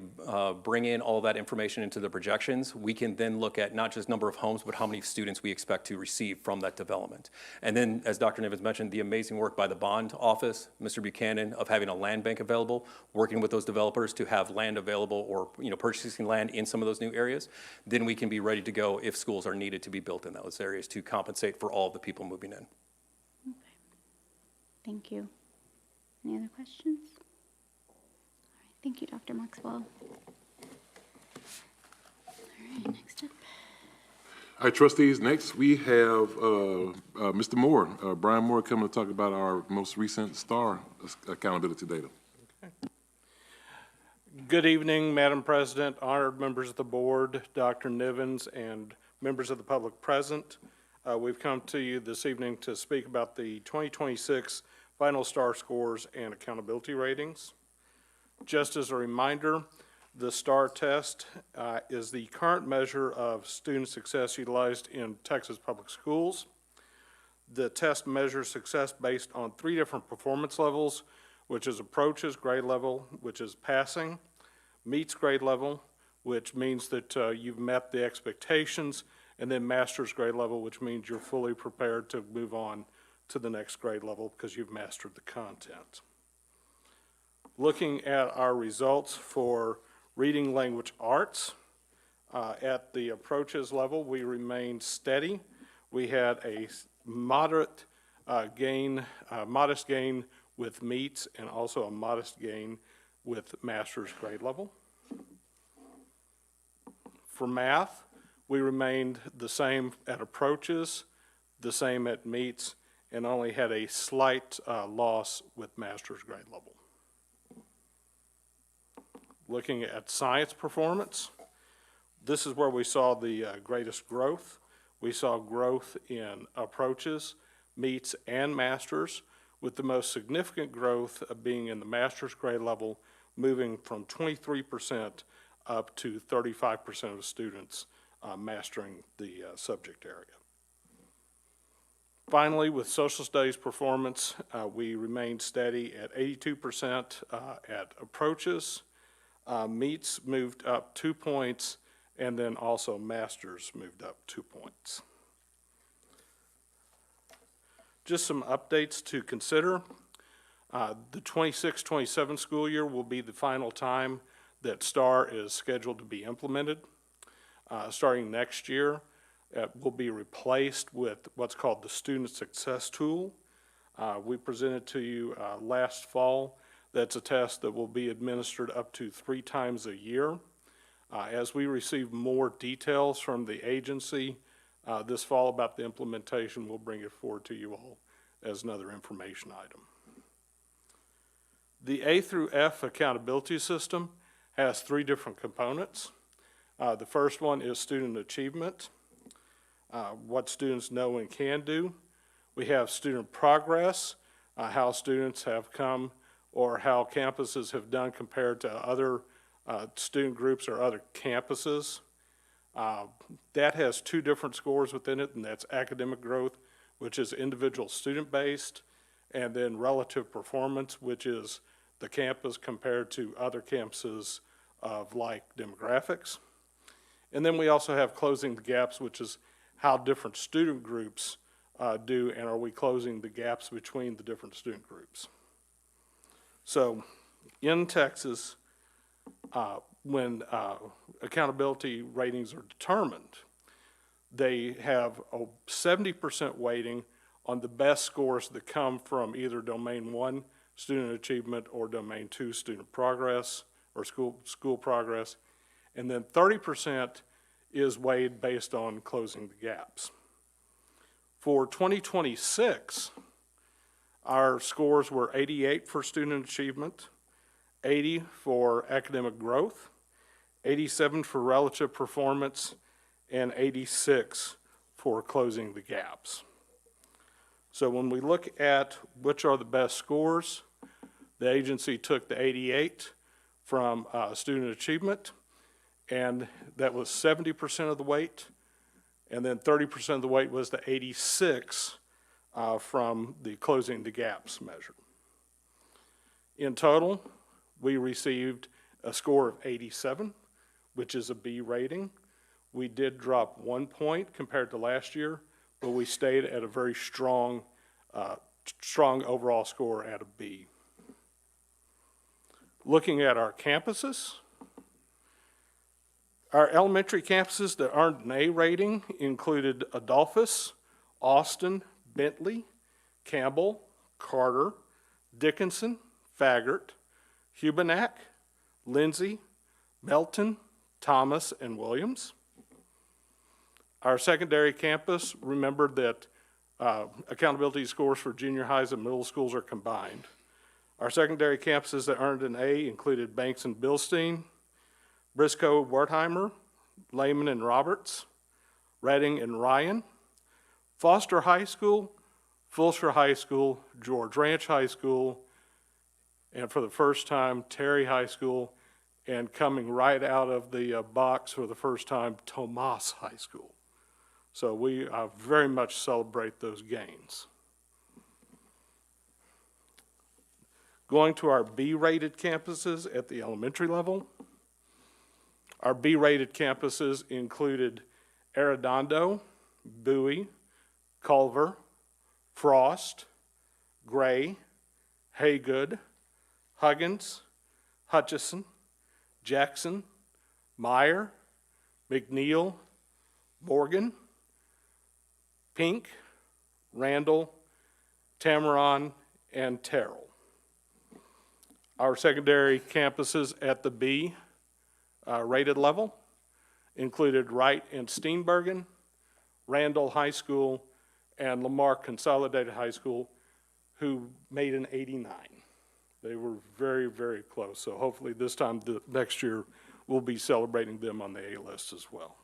bring in all that information into the projections, we can then look at not just number of homes, but how many students we expect to receive from that development. And then, as Dr. Nivens mentioned, the amazing work by the bond office, Mr. Buchanan, of having a land bank available, working with those developers to have land available or purchasing land in some of those new areas, then we can be ready to go if schools are needed to be built in those areas to compensate for all of the people moving in. Okay. Thank you. Any other questions? Thank you, Dr. Maxwell. All right, next up. All right, trustees, next we have Mr. Moore, Brian Moore, coming to talk about our most recent STAR accountability data. Good evening, Madam President, honored members of the board, Dr. Nivens, and members of the public present. We've come to you this evening to speak about the 2026 final STAR scores and accountability ratings. Just as a reminder, the STAR test is the current measure of student success utilized in Texas public schools. The test measures success based on 3 different performance levels, which is approaches, grade level, which is passing, meets grade level, which means that you've met the expectations, and then master's grade level, which means you're fully prepared to move on to the next grade level because you've mastered the content. Looking at our results for reading language arts, at the approaches level, we remained steady. We had a modest gain with meets and also a modest gain with master's grade level. For math, we remained the same at approaches, the same at meets, and only had a slight loss with master's grade level. Looking at science performance, this is where we saw the greatest growth. We saw growth in approaches, meets, and masters, with the most significant growth being in the master's grade level, moving from 23% up to 35% of students mastering the subject area. Finally, with social studies performance, we remained steady at 82% at approaches. Meets moved up 2 points, and then also masters moved up 2 points. Just some updates to consider. The 26-27 school year will be the final time that STAR is scheduled to be implemented. Starting next year, it will be replaced with what's called the Student Success Tool. We presented to you last fall. That's a test that will be administered up to 3 times a year. As we receive more details from the agency this fall about the implementation, we'll bring it forward to you all as another information item. The A through F accountability system has 3 different components. The first one is student achievement, what students know and can do. We have student progress, how students have come or how campuses have done compared to other student groups or other campuses. That has 2 different scores within it, and that's academic growth, which is individual student-based, and then relative performance, which is the campus compared to other campuses of like demographics. And then we also have closing the gaps, which is how different student groups do, and are we closing the gaps between the different student groups. So in Texas, when accountability ratings are determined, they have a 70% weighting on the best scores that come from either Domain 1 student achievement or Domain 2 student progress or school progress, and then 30% is weighed based on closing the gaps. For 2026, our scores were 88 for student achievement, 80 for academic growth, 87 for relative performance, and 86 for closing the gaps. So when we look at which are the best scores, the agency took the 88 from student achievement, and that was 70% of the weight, and then 30% of the weight was the 86 from the closing the gaps measure. In total, we received a score of 87, which is a B rating. We did drop 1 point compared to last year, but we stayed at a very strong overall score at a B. Looking at our campuses, our elementary campuses that earned an A rating included Adolphus, Austin, Bentley, Campbell, Carter, Dickinson, Faggart, Hubenack, Lindsay, Melton, Thomas, and Williams. Our secondary campus, remember that accountability scores for junior highs and middle schools are combined. Our secondary campuses that earned an A included Banks and Bilstein, Briscoe, Wertheimer, Lehman and Roberts, Redding and Ryan, Foster High School, Fulshire High School, George Ranch High School, and for the first time, Terry High School, and coming right out of the box for the first time, Tomas High School. So we very much celebrate those gains. Going to our B-rated campuses at the elementary level. Our B-rated campuses included Arredondo, Bowie, Culver, Frost, Gray, Haygood, Huggins, Hutchison, Jackson, Meyer, McNeil, Morgan, Pink, Randall, Tamaron, and Terrell. Our secondary campuses at the B rated level included Wright and Steenbergen, Randall High School, and Lamar Consolidated High School, who made an 89. They were very, very close. So hopefully this time next year, we'll be celebrating them on the A list as well.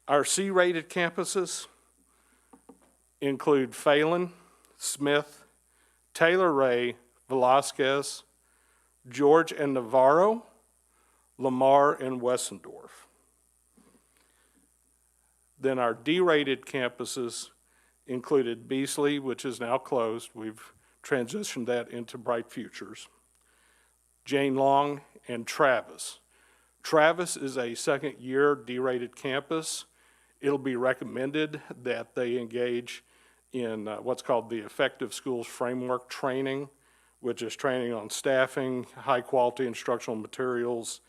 Our C-rated campuses include Phelan, Smith, Taylor Ray, Velasquez, George and Navarro, Lamar and Wessendorf. Then our D-rated campuses included Beasley, which is now closed. We've transitioned that into Bright Futures. Jane Long and Travis. Travis is a second-year D-rated campus. It'll be recommended that they engage in what's called the Effective Schools Framework training, which is training on staffing, high-quality instructional materials,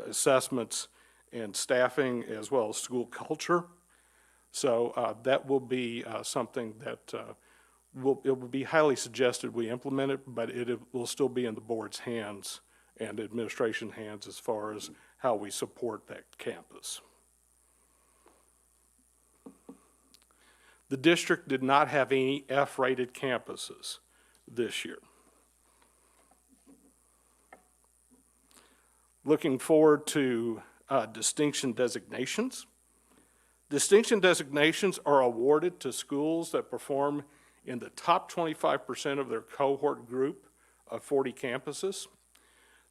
assessments, and staffing, as well as school culture. So that will be something that it will be highly suggested we implement it, but it will still be in the board's hands and administration hands as far as how we support that campus. The district did not have any F-rated campuses this year. Looking forward to distinction designations. Distinction designations are awarded to schools that perform in the top 25% of their cohort group of 40 campuses.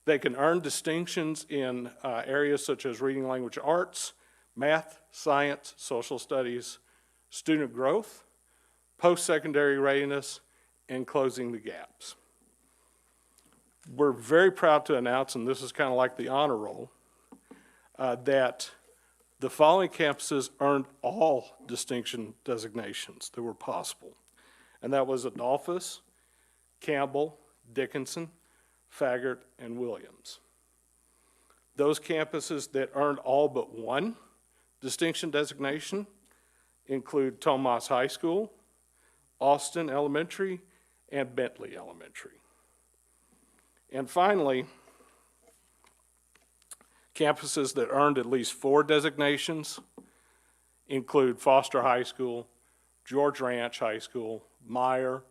They can earn distinctions in areas such as reading language arts, math, science, social studies, student growth, post-secondary readiness, and closing the gaps. We're very proud to announce, and this is kind of like the honor roll, that the following campuses earned all distinction designations that were possible. And that was Adolphus, Campbell, Dickinson, Faggart, and Williams. Those campuses that earned all but one distinction designation include Tomas High School, Austin Elementary, and Bentley Elementary. And finally, campuses that earned at least 4 designations include Foster High School, George Ranch High School, Meyer,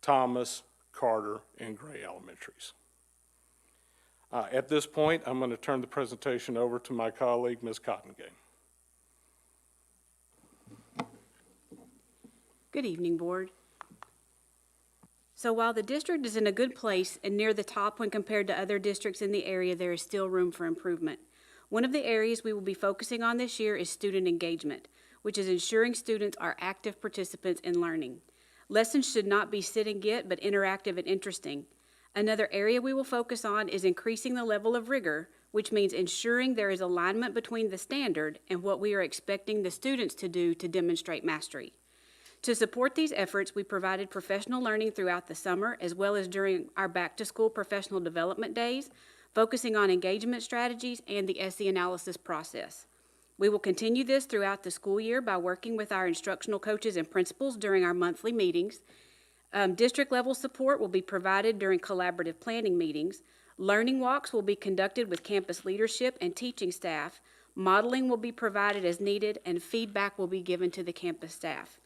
Thomas, Carter, and Gray Elementaries. At this point, I'm going to turn the presentation over to my colleague, Ms. Cottengay. Good evening, Board. So while the district is in a good place and near the top when compared to other districts in the area, there is still room for improvement. One of the areas we will be focusing on this year is student engagement, which is ensuring students are active participants in learning. Lessons should not be sit and get, but interactive and interesting. Another area we will focus on is increasing the level of rigor, which means ensuring there is alignment between the standard and what we are expecting the students to do to demonstrate mastery. To support these efforts, we provided professional learning throughout the summer as well as during our back-to-school professional development days, focusing on engagement strategies and the SE analysis process. We will continue this throughout the school year by working with our instructional coaches and principals during our monthly meetings. District-level support will be provided during collaborative planning meetings. Learning walks will be conducted with campus leadership and teaching staff. Modeling will be provided as needed, and feedback will be given to the campus staff.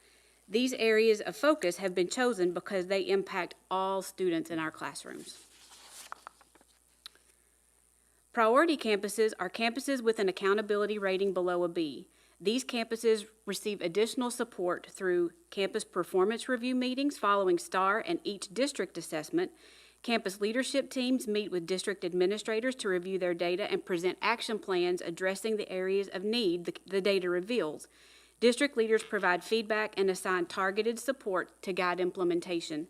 These areas of focus have been chosen because they impact all students in our classrooms. Priority campuses are campuses with an accountability rating below a B. These campuses receive additional support through campus performance review meetings following STAR and each district assessment. Campus leadership teams meet with district administrators to review their data and present action plans addressing the areas of need the data reveals. District leaders provide feedback and assign targeted support to guide implementation.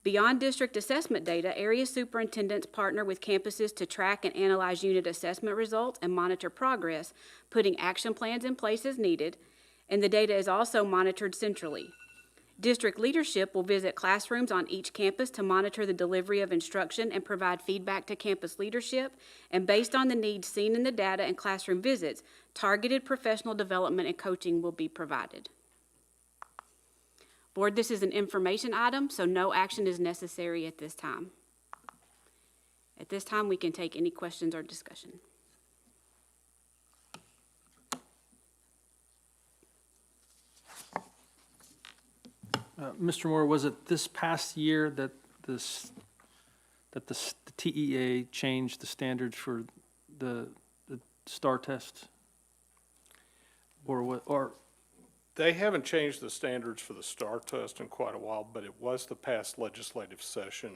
Beyond district assessment data, area superintendents partner with campuses to track and analyze unit assessment results and monitor progress, putting action plans in place as needed, and the data is also monitored centrally. District leadership will visit classrooms on each campus to monitor the delivery of instruction and provide feedback to campus leadership, and based on the needs seen in the data and classroom visits, targeted professional development and coaching will be provided. Board, this is an information item, so no action is necessary at this time. At this time, we can take any questions or discussion. Mr. Moore, was it this past year that the TEA changed the standards for the STAR test? Or what, or? They haven't changed the standards for the STAR test in quite a while, but it was the past legislative session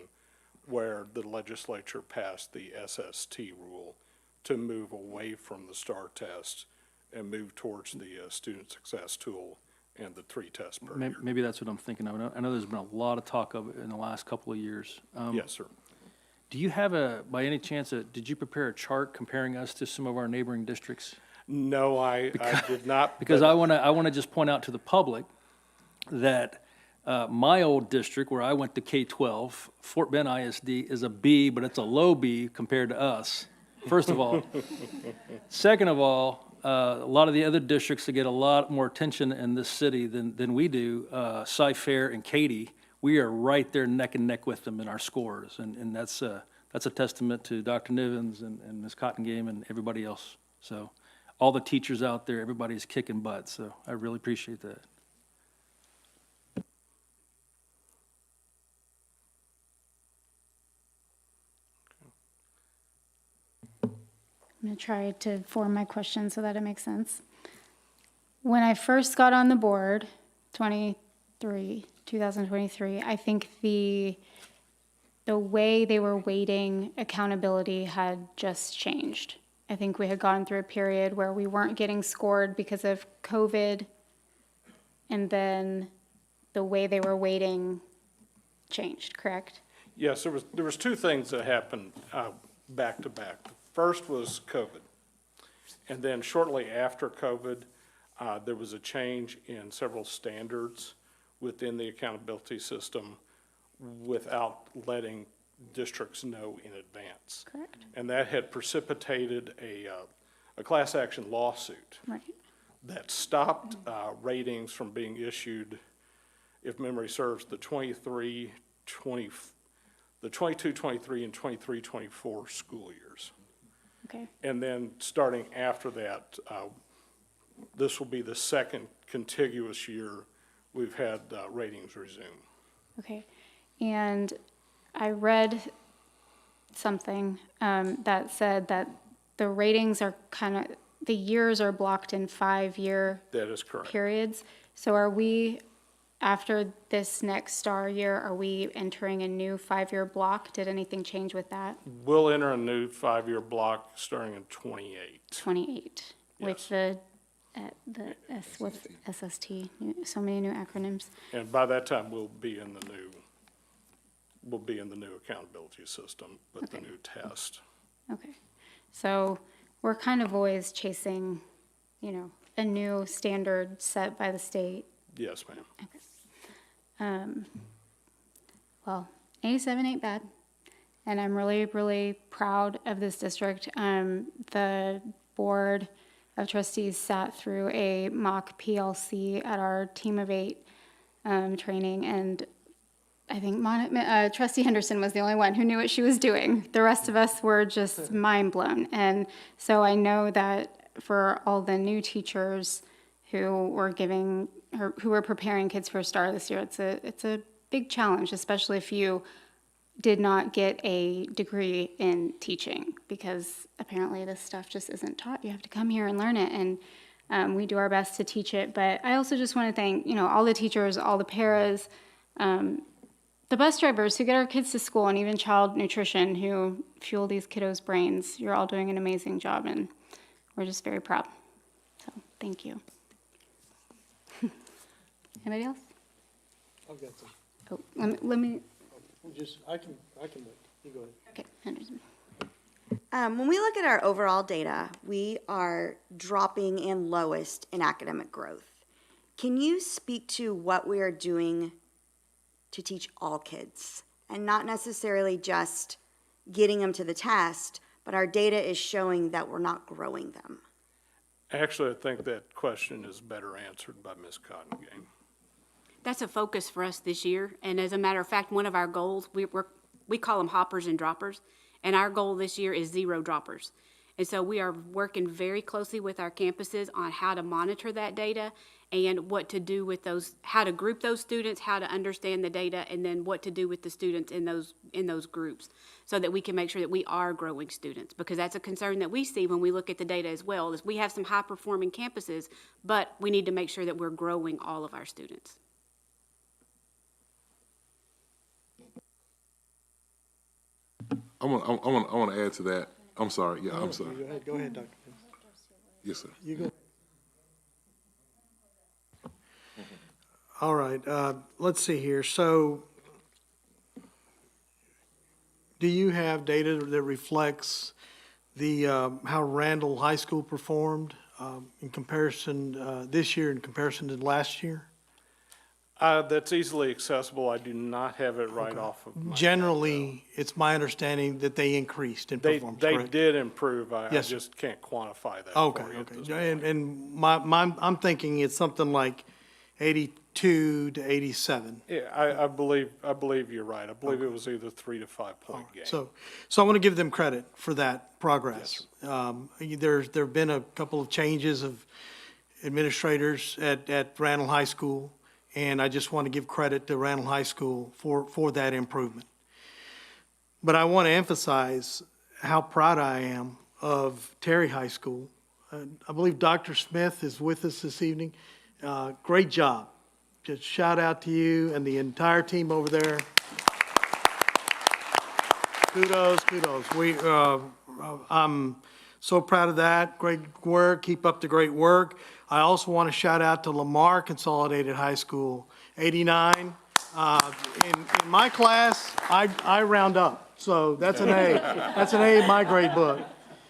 where the legislature passed the SST rule to move away from the STAR test and move towards the student success tool and the 3 tests per year. Maybe that's what I'm thinking of. I know there's been a lot of talk of it in the last couple of years. Yes, sir. Do you have by any chance, did you prepare a chart comparing us to some of our neighboring districts? No, I did not. Because I want to just point out to the public that my old district, where I went to K-12, Fort Bend ISD, is a B, but it's a low B compared to us, first of all. Second of all, a lot of the other districts that get a lot more attention in this city than we do, Cy-Fair and Katy, we are right there neck and neck with them in our scores. And that's a testament to Dr. Nivens and Ms. Cottengame and everybody else. So all the teachers out there, everybody's kicking butt. So I really appreciate that. I'm going to try to form my question so that it makes sense. When I first got on the board, 2023, I think the way they were weighting accountability had just changed. I think we had gone through a period where we weren't getting scored because of COVID, and then the way they were weighting changed, correct? Yes, there was 2 things that happened back to back. First was COVID, and then shortly after COVID, there was a change in several standards within the accountability system without letting districts know in advance. Correct. And that had precipitated a class action lawsuit Right. that stopped ratings from being issued, if memory serves, the 22-23 and 23-24 school years. Okay. And then starting after that, this will be the second contiguous year we've had ratings resume. Okay. And I read something that said that the ratings are the years are blocked in 5-year That is correct. periods. So are we, after this next STAR year, are we entering a new 5-year block? Did anything change with that? We'll enter a new 5-year block starting in 28. 28, with with SST, so many new acronyms. And by that time, we'll be in the new accountability system with the new test. Okay. So we're kind of always chasing, a new standard set by the state. Yes, ma'am. Well, 87 ain't bad. And I'm really, really proud of this district. The Board of Trustees sat through a mock PLC at our Team of 8 training, and I think Trustee Henderson was the only one who knew what she was doing. The rest of us were just mind blown. And so I know that for all the new teachers who were preparing kids for a STAR this year, it's a big challenge, especially if you did not get a degree in teaching, because apparently this stuff just isn't taught. You have to come here and learn it, and we do our best to teach it. But I also just want to thank, all the teachers, all the paras, the bus drivers who get our kids to school, and even child nutrition who fuel these kiddos' brains. You're all doing an amazing job, and we're just very proud. So thank you. Anybody else? I've got some. Oh, let me. I can wait. You go ahead. Okay, Henderson. When we look at our overall data, we are dropping in lowest in academic growth. Can you speak to what we are doing to teach all kids, and not necessarily just getting them to the test, but our data is showing that we're not growing them? Actually, I think that question is better answered by Ms. Cottingame. That's a focus for us this year, and as a matter of fact, one of our goals, we call them hoppers and droppers, and our goal this year is 0 droppers. And so we are working very closely with our campuses on how to monitor that data and what to do with those, how to group those students, how to understand the data, and then what to do with the students in those groups, so that we can make sure that we are growing students, because that's a concern that we see when we look at the data as well, is we have some high-performing campuses, but we need to make sure that we're growing all of our students. I want to add to that. I'm sorry. Yeah, I'm sorry. Go ahead, Dr. Yes, sir. You go. All right, let's see here. So do you have data that reflects the, how Randall High School performed in comparison, this year in comparison to last year? That's easily accessible. I do not have it right off of my Generally, it's my understanding that they increased in performance, They correct? did improve. I Yes, sir. just can't quantify that Okay, for you at this okay. point. And I'm thinking it's something like 82 to 87. Yeah, I believe you're right. I believe it was either 3 to 5 point gain. So I want to give them credit for that progress. There've been a couple of changes of administrators at Randall High School, and I just want to give credit to Randall High School for that improvement. But I want to emphasize how proud I am of Terry High School. I believe Dr. Smith is with us this evening. Great job. Just shout out to you and the entire team over there. Kudos. I'm so proud of that. Great work. Keep up the great work. I also want to shout out to Lamar Consolidated High School, 89. In my class, I round up, so that's an A. That's an A in my grade book.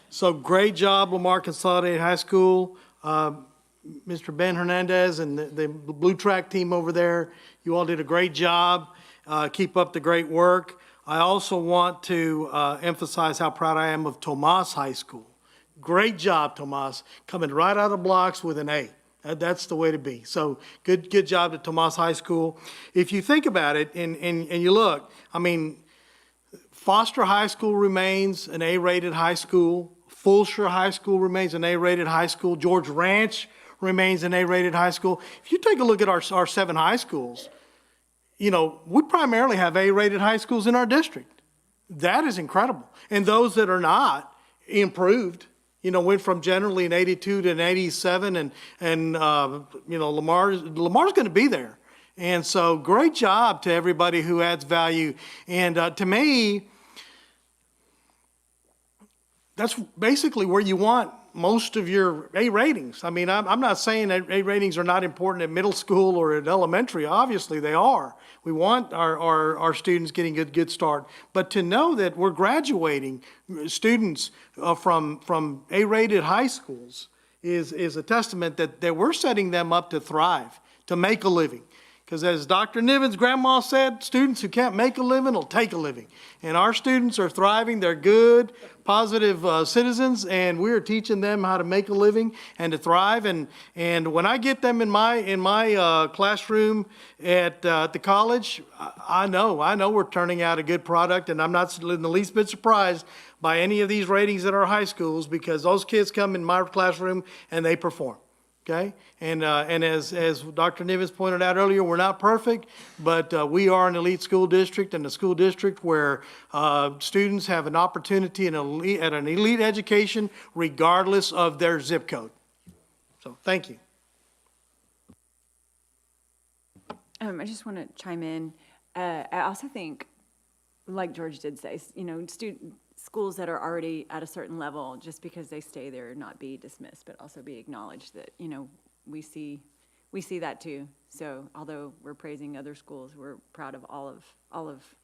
So great job, Lamar Consolidated High School. Mr. Ben Hernandez and the Blue Track team over there, you all did a great job. Keep up the great work. I also want to emphasize how proud I am of Tomas High School. Great job, Tomas, coming right out of the blocks with an A. That's the way to be. So good job to Tomas High School. If you think about it and you look, I mean, Foster High School remains an A-rated high school. Fulshire High School remains an A-rated high school. George Ranch remains an A-rated high school. If you take a look at our 7 high schools, we primarily have A-rated high schools in our district. That is incredible. And those that are not improved, went from generally an 82 to an 87, and Lamar's going to be there. And so great job to everybody who adds value. And to me, that's basically where you want most of your A ratings. I mean, I'm not saying that A ratings are not important at middle school or at elementary. Obviously, they are. We want our students getting a good start. But to know that we're graduating students from A-rated high schools is a testament that we're setting them up to thrive, to make a living. Because as Dr. Niven's grandma said, students who can't make a living will take a living. And our students are thriving, they're good, positive citizens, and we're teaching them how to make a living and to thrive. And when I get them in my classroom at the college, I know we're turning out a good product, and I'm not in the least bit surprised by any of these ratings at our high schools, because those kids come in my classroom and they perform. Okay, and as Dr. Nivens pointed out earlier, we're not perfect, but we are an elite school district, and a school district where students have an opportunity at an elite education regardless of their zip code. So, thank you. I just want to chime in. I also think, like George did say, schools that are already at a certain level, just because they stay there, not be dismissed, but also be acknowledged that, we see that too. So although we're praising other schools, we're proud of all of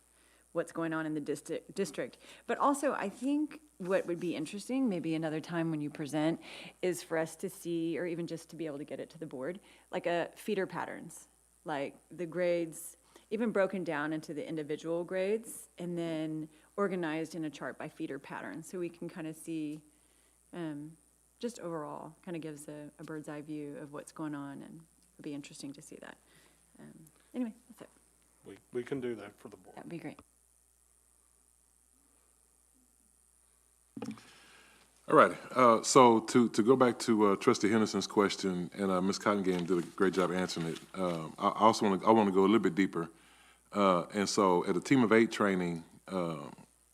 what's going on in the district. But also, I think what would be interesting, maybe another time when you present, is for us to see, or even just to be able to get it to the board, like a feeder patterns, like the grades, even broken down into the individual grades, and then organized in a chart by feeder pattern, so we can kind of see, just overall, kind of gives a bird's eye view of what's going on, and it'd be interesting to see that. Anyway, that's it. We can do that for the board. That'd be great. All right, so to go back to Trustee Henderson's question, and Ms. Cottengame did a great job answering it. I want to go a little bit deeper, and so at the Team of 8 training,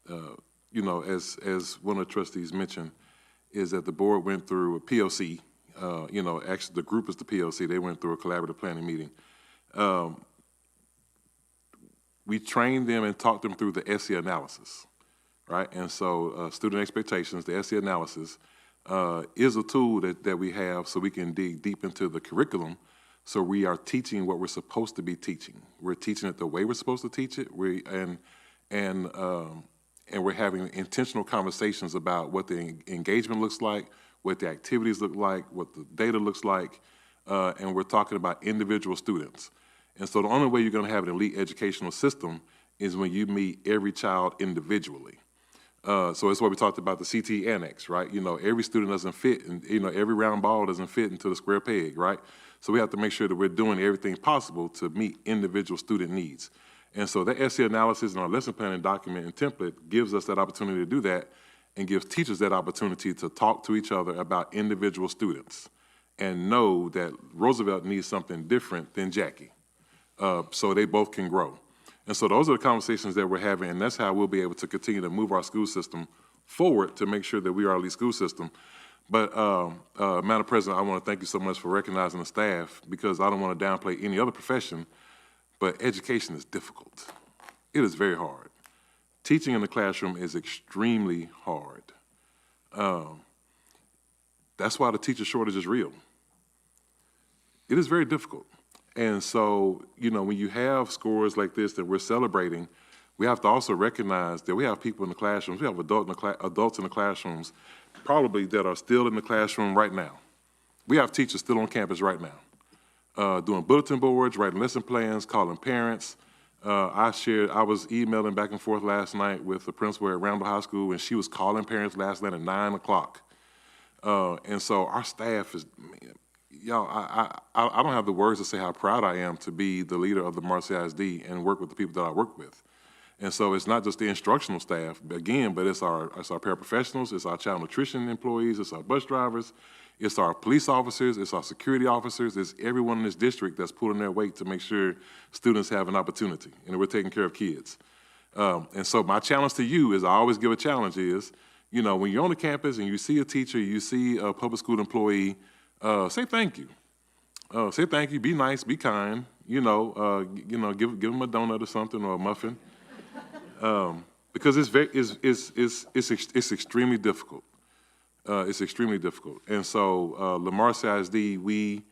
as one of the trustees mentioned, is that the board went through a POC. Actually, the group is the POC. They went through a collaborative planning meeting. We trained them and talked them through the SE analysis, right? And so student expectations, the SE analysis, is a tool that we have so we can dig deep into the curriculum, so we are teaching what we're supposed to be teaching. We're teaching it the way we're supposed to teach it. And we're having intentional conversations about what the engagement looks like, what the activities look like, what the data looks like, and we're talking about individual students. And so the only way you're going to have an elite educational system is when you meet every child individually. So that's why we talked about the CT annex, right? Every student doesn't fit, and every round ball doesn't fit into the square peg, right? So we have to make sure that we're doing everything possible to meet individual student needs. And so the SE analysis and our lesson planning document and template gives us that opportunity to do that, and gives teachers that opportunity to talk to each other about individual students and know that Roosevelt needs something different than Jackie, so they both can grow. And so those are the conversations that we're having, and that's how we'll be able to continue to move our school system forward to make sure that we are a elite school system. But Madam President, I want to thank you so much for recognizing the staff, because I don't want to downplay any other profession, but education is difficult. It is very hard. Teaching in the classroom is extremely hard. That's why the teacher shortage is real. It is very difficult. And so, when you have scores like this that we're celebrating, we have to also recognize that we have people in the classrooms, we have adults in the classrooms probably that are still in the classroom right now. We have teachers still on campus right now, doing bulletin boards, writing lesson plans, calling parents. I was emailing back and forth last night with the principal at Randall High School, and she was calling parents last night at 9 o'clock. And so our staff is, y'all, I don't have the words to say how proud I am to be the leader of the Lamar CISD and work with the people that I work with. And so it's not just the instructional staff, again, but it's our paraprofessionals, it's our child nutrition employees, it's our bus drivers, it's our police officers, it's our security officers, it's everyone in this district that's pulling their weight to make sure students have an opportunity and we're taking care of kids. And so my challenge to you is, I always give a challenge is, when you're on the campus and you see a teacher, you see a public school employee, say thank you. Say thank you, be nice, be kind, give them a donut or something, or a muffin. Because it's extremely difficult. It's extremely difficult. And so Lamar CISD,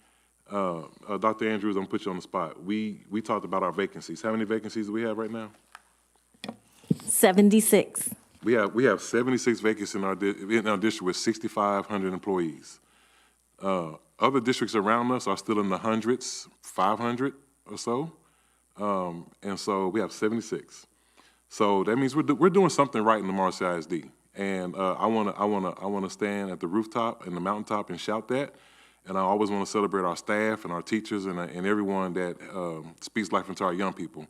Dr. Andrews, I'm gonna put you on the spot. We talked about our vacancies. How many vacancies do we have right now? 76. We have 76 vacancies in our district with 6,500 employees. Other districts around us are still in the hundreds, 500, or so. And so we have 76. So that means we're doing something right in Lamar CISD. And I wanna stand at the rooftop and the mountaintop and shout that. And I always want to celebrate our staff and our teachers and everyone that speaks life into our young people.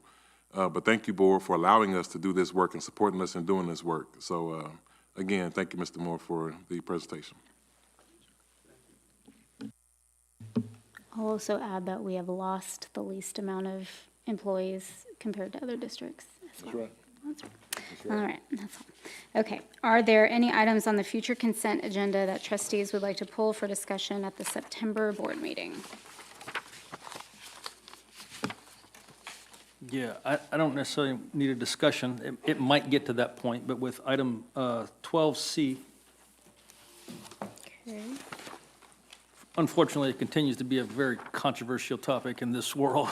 But thank you, board, for allowing us to do this work and supporting us in doing this work. So again, thank you, Mr. Moore, for the presentation. I'll also add that we have lost the least amount of employees compared to other districts as well. That's right. All right, that's all. Okay, are there any items on the future consent agenda that trustees would like to pull for discussion at the September board meeting? Yeah, I don't necessarily need a discussion. It might get to that point, but with item 12C, Okay. unfortunately, it continues to be a very controversial topic in this world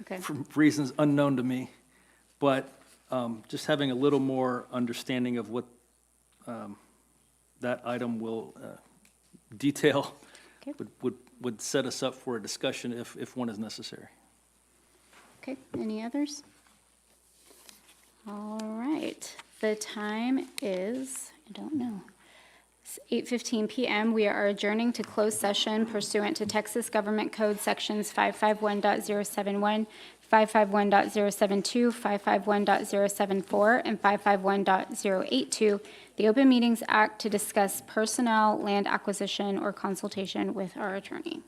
Okay. for reasons unknown to me. But just having a little more understanding of what that item will detail Okay. would set us up for a discussion if one is necessary. Okay, any others? All right, the time is, I don't know, it's 8:15 PM. We are adjourning to closed session pursuant to Texas Government Code Sections 551.071, 551.072, 551.074, and 551.082, the Open Meetings Act, to discuss personnel, land acquisition, or consultation with our attorney.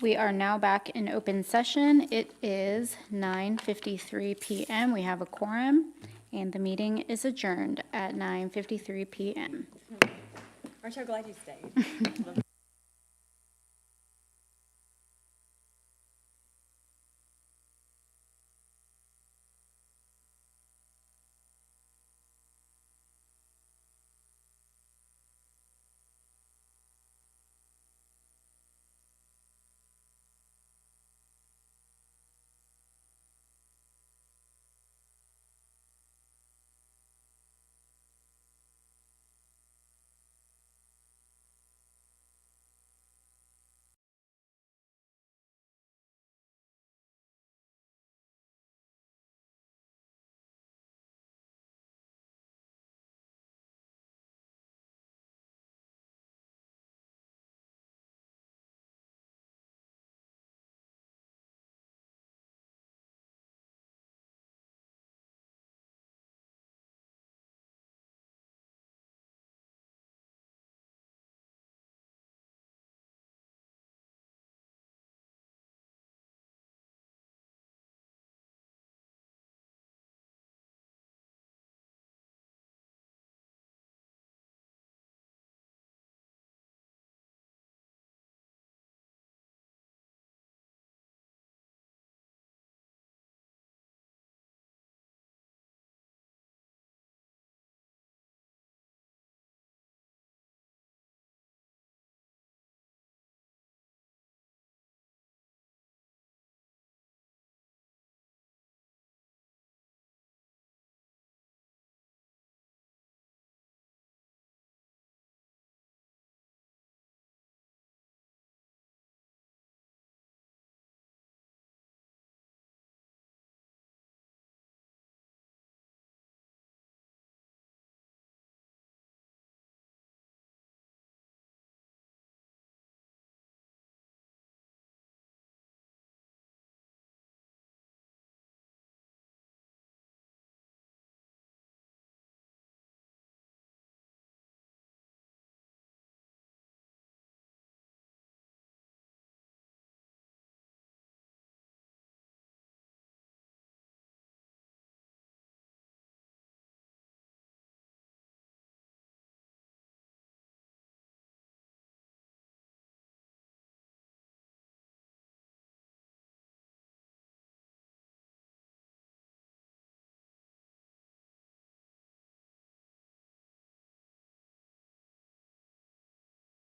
We are now back in open session. It is 9:53 PM. We have a quorum, and the meeting is adjourned at 9:53 PM. Aren't you glad you stayed?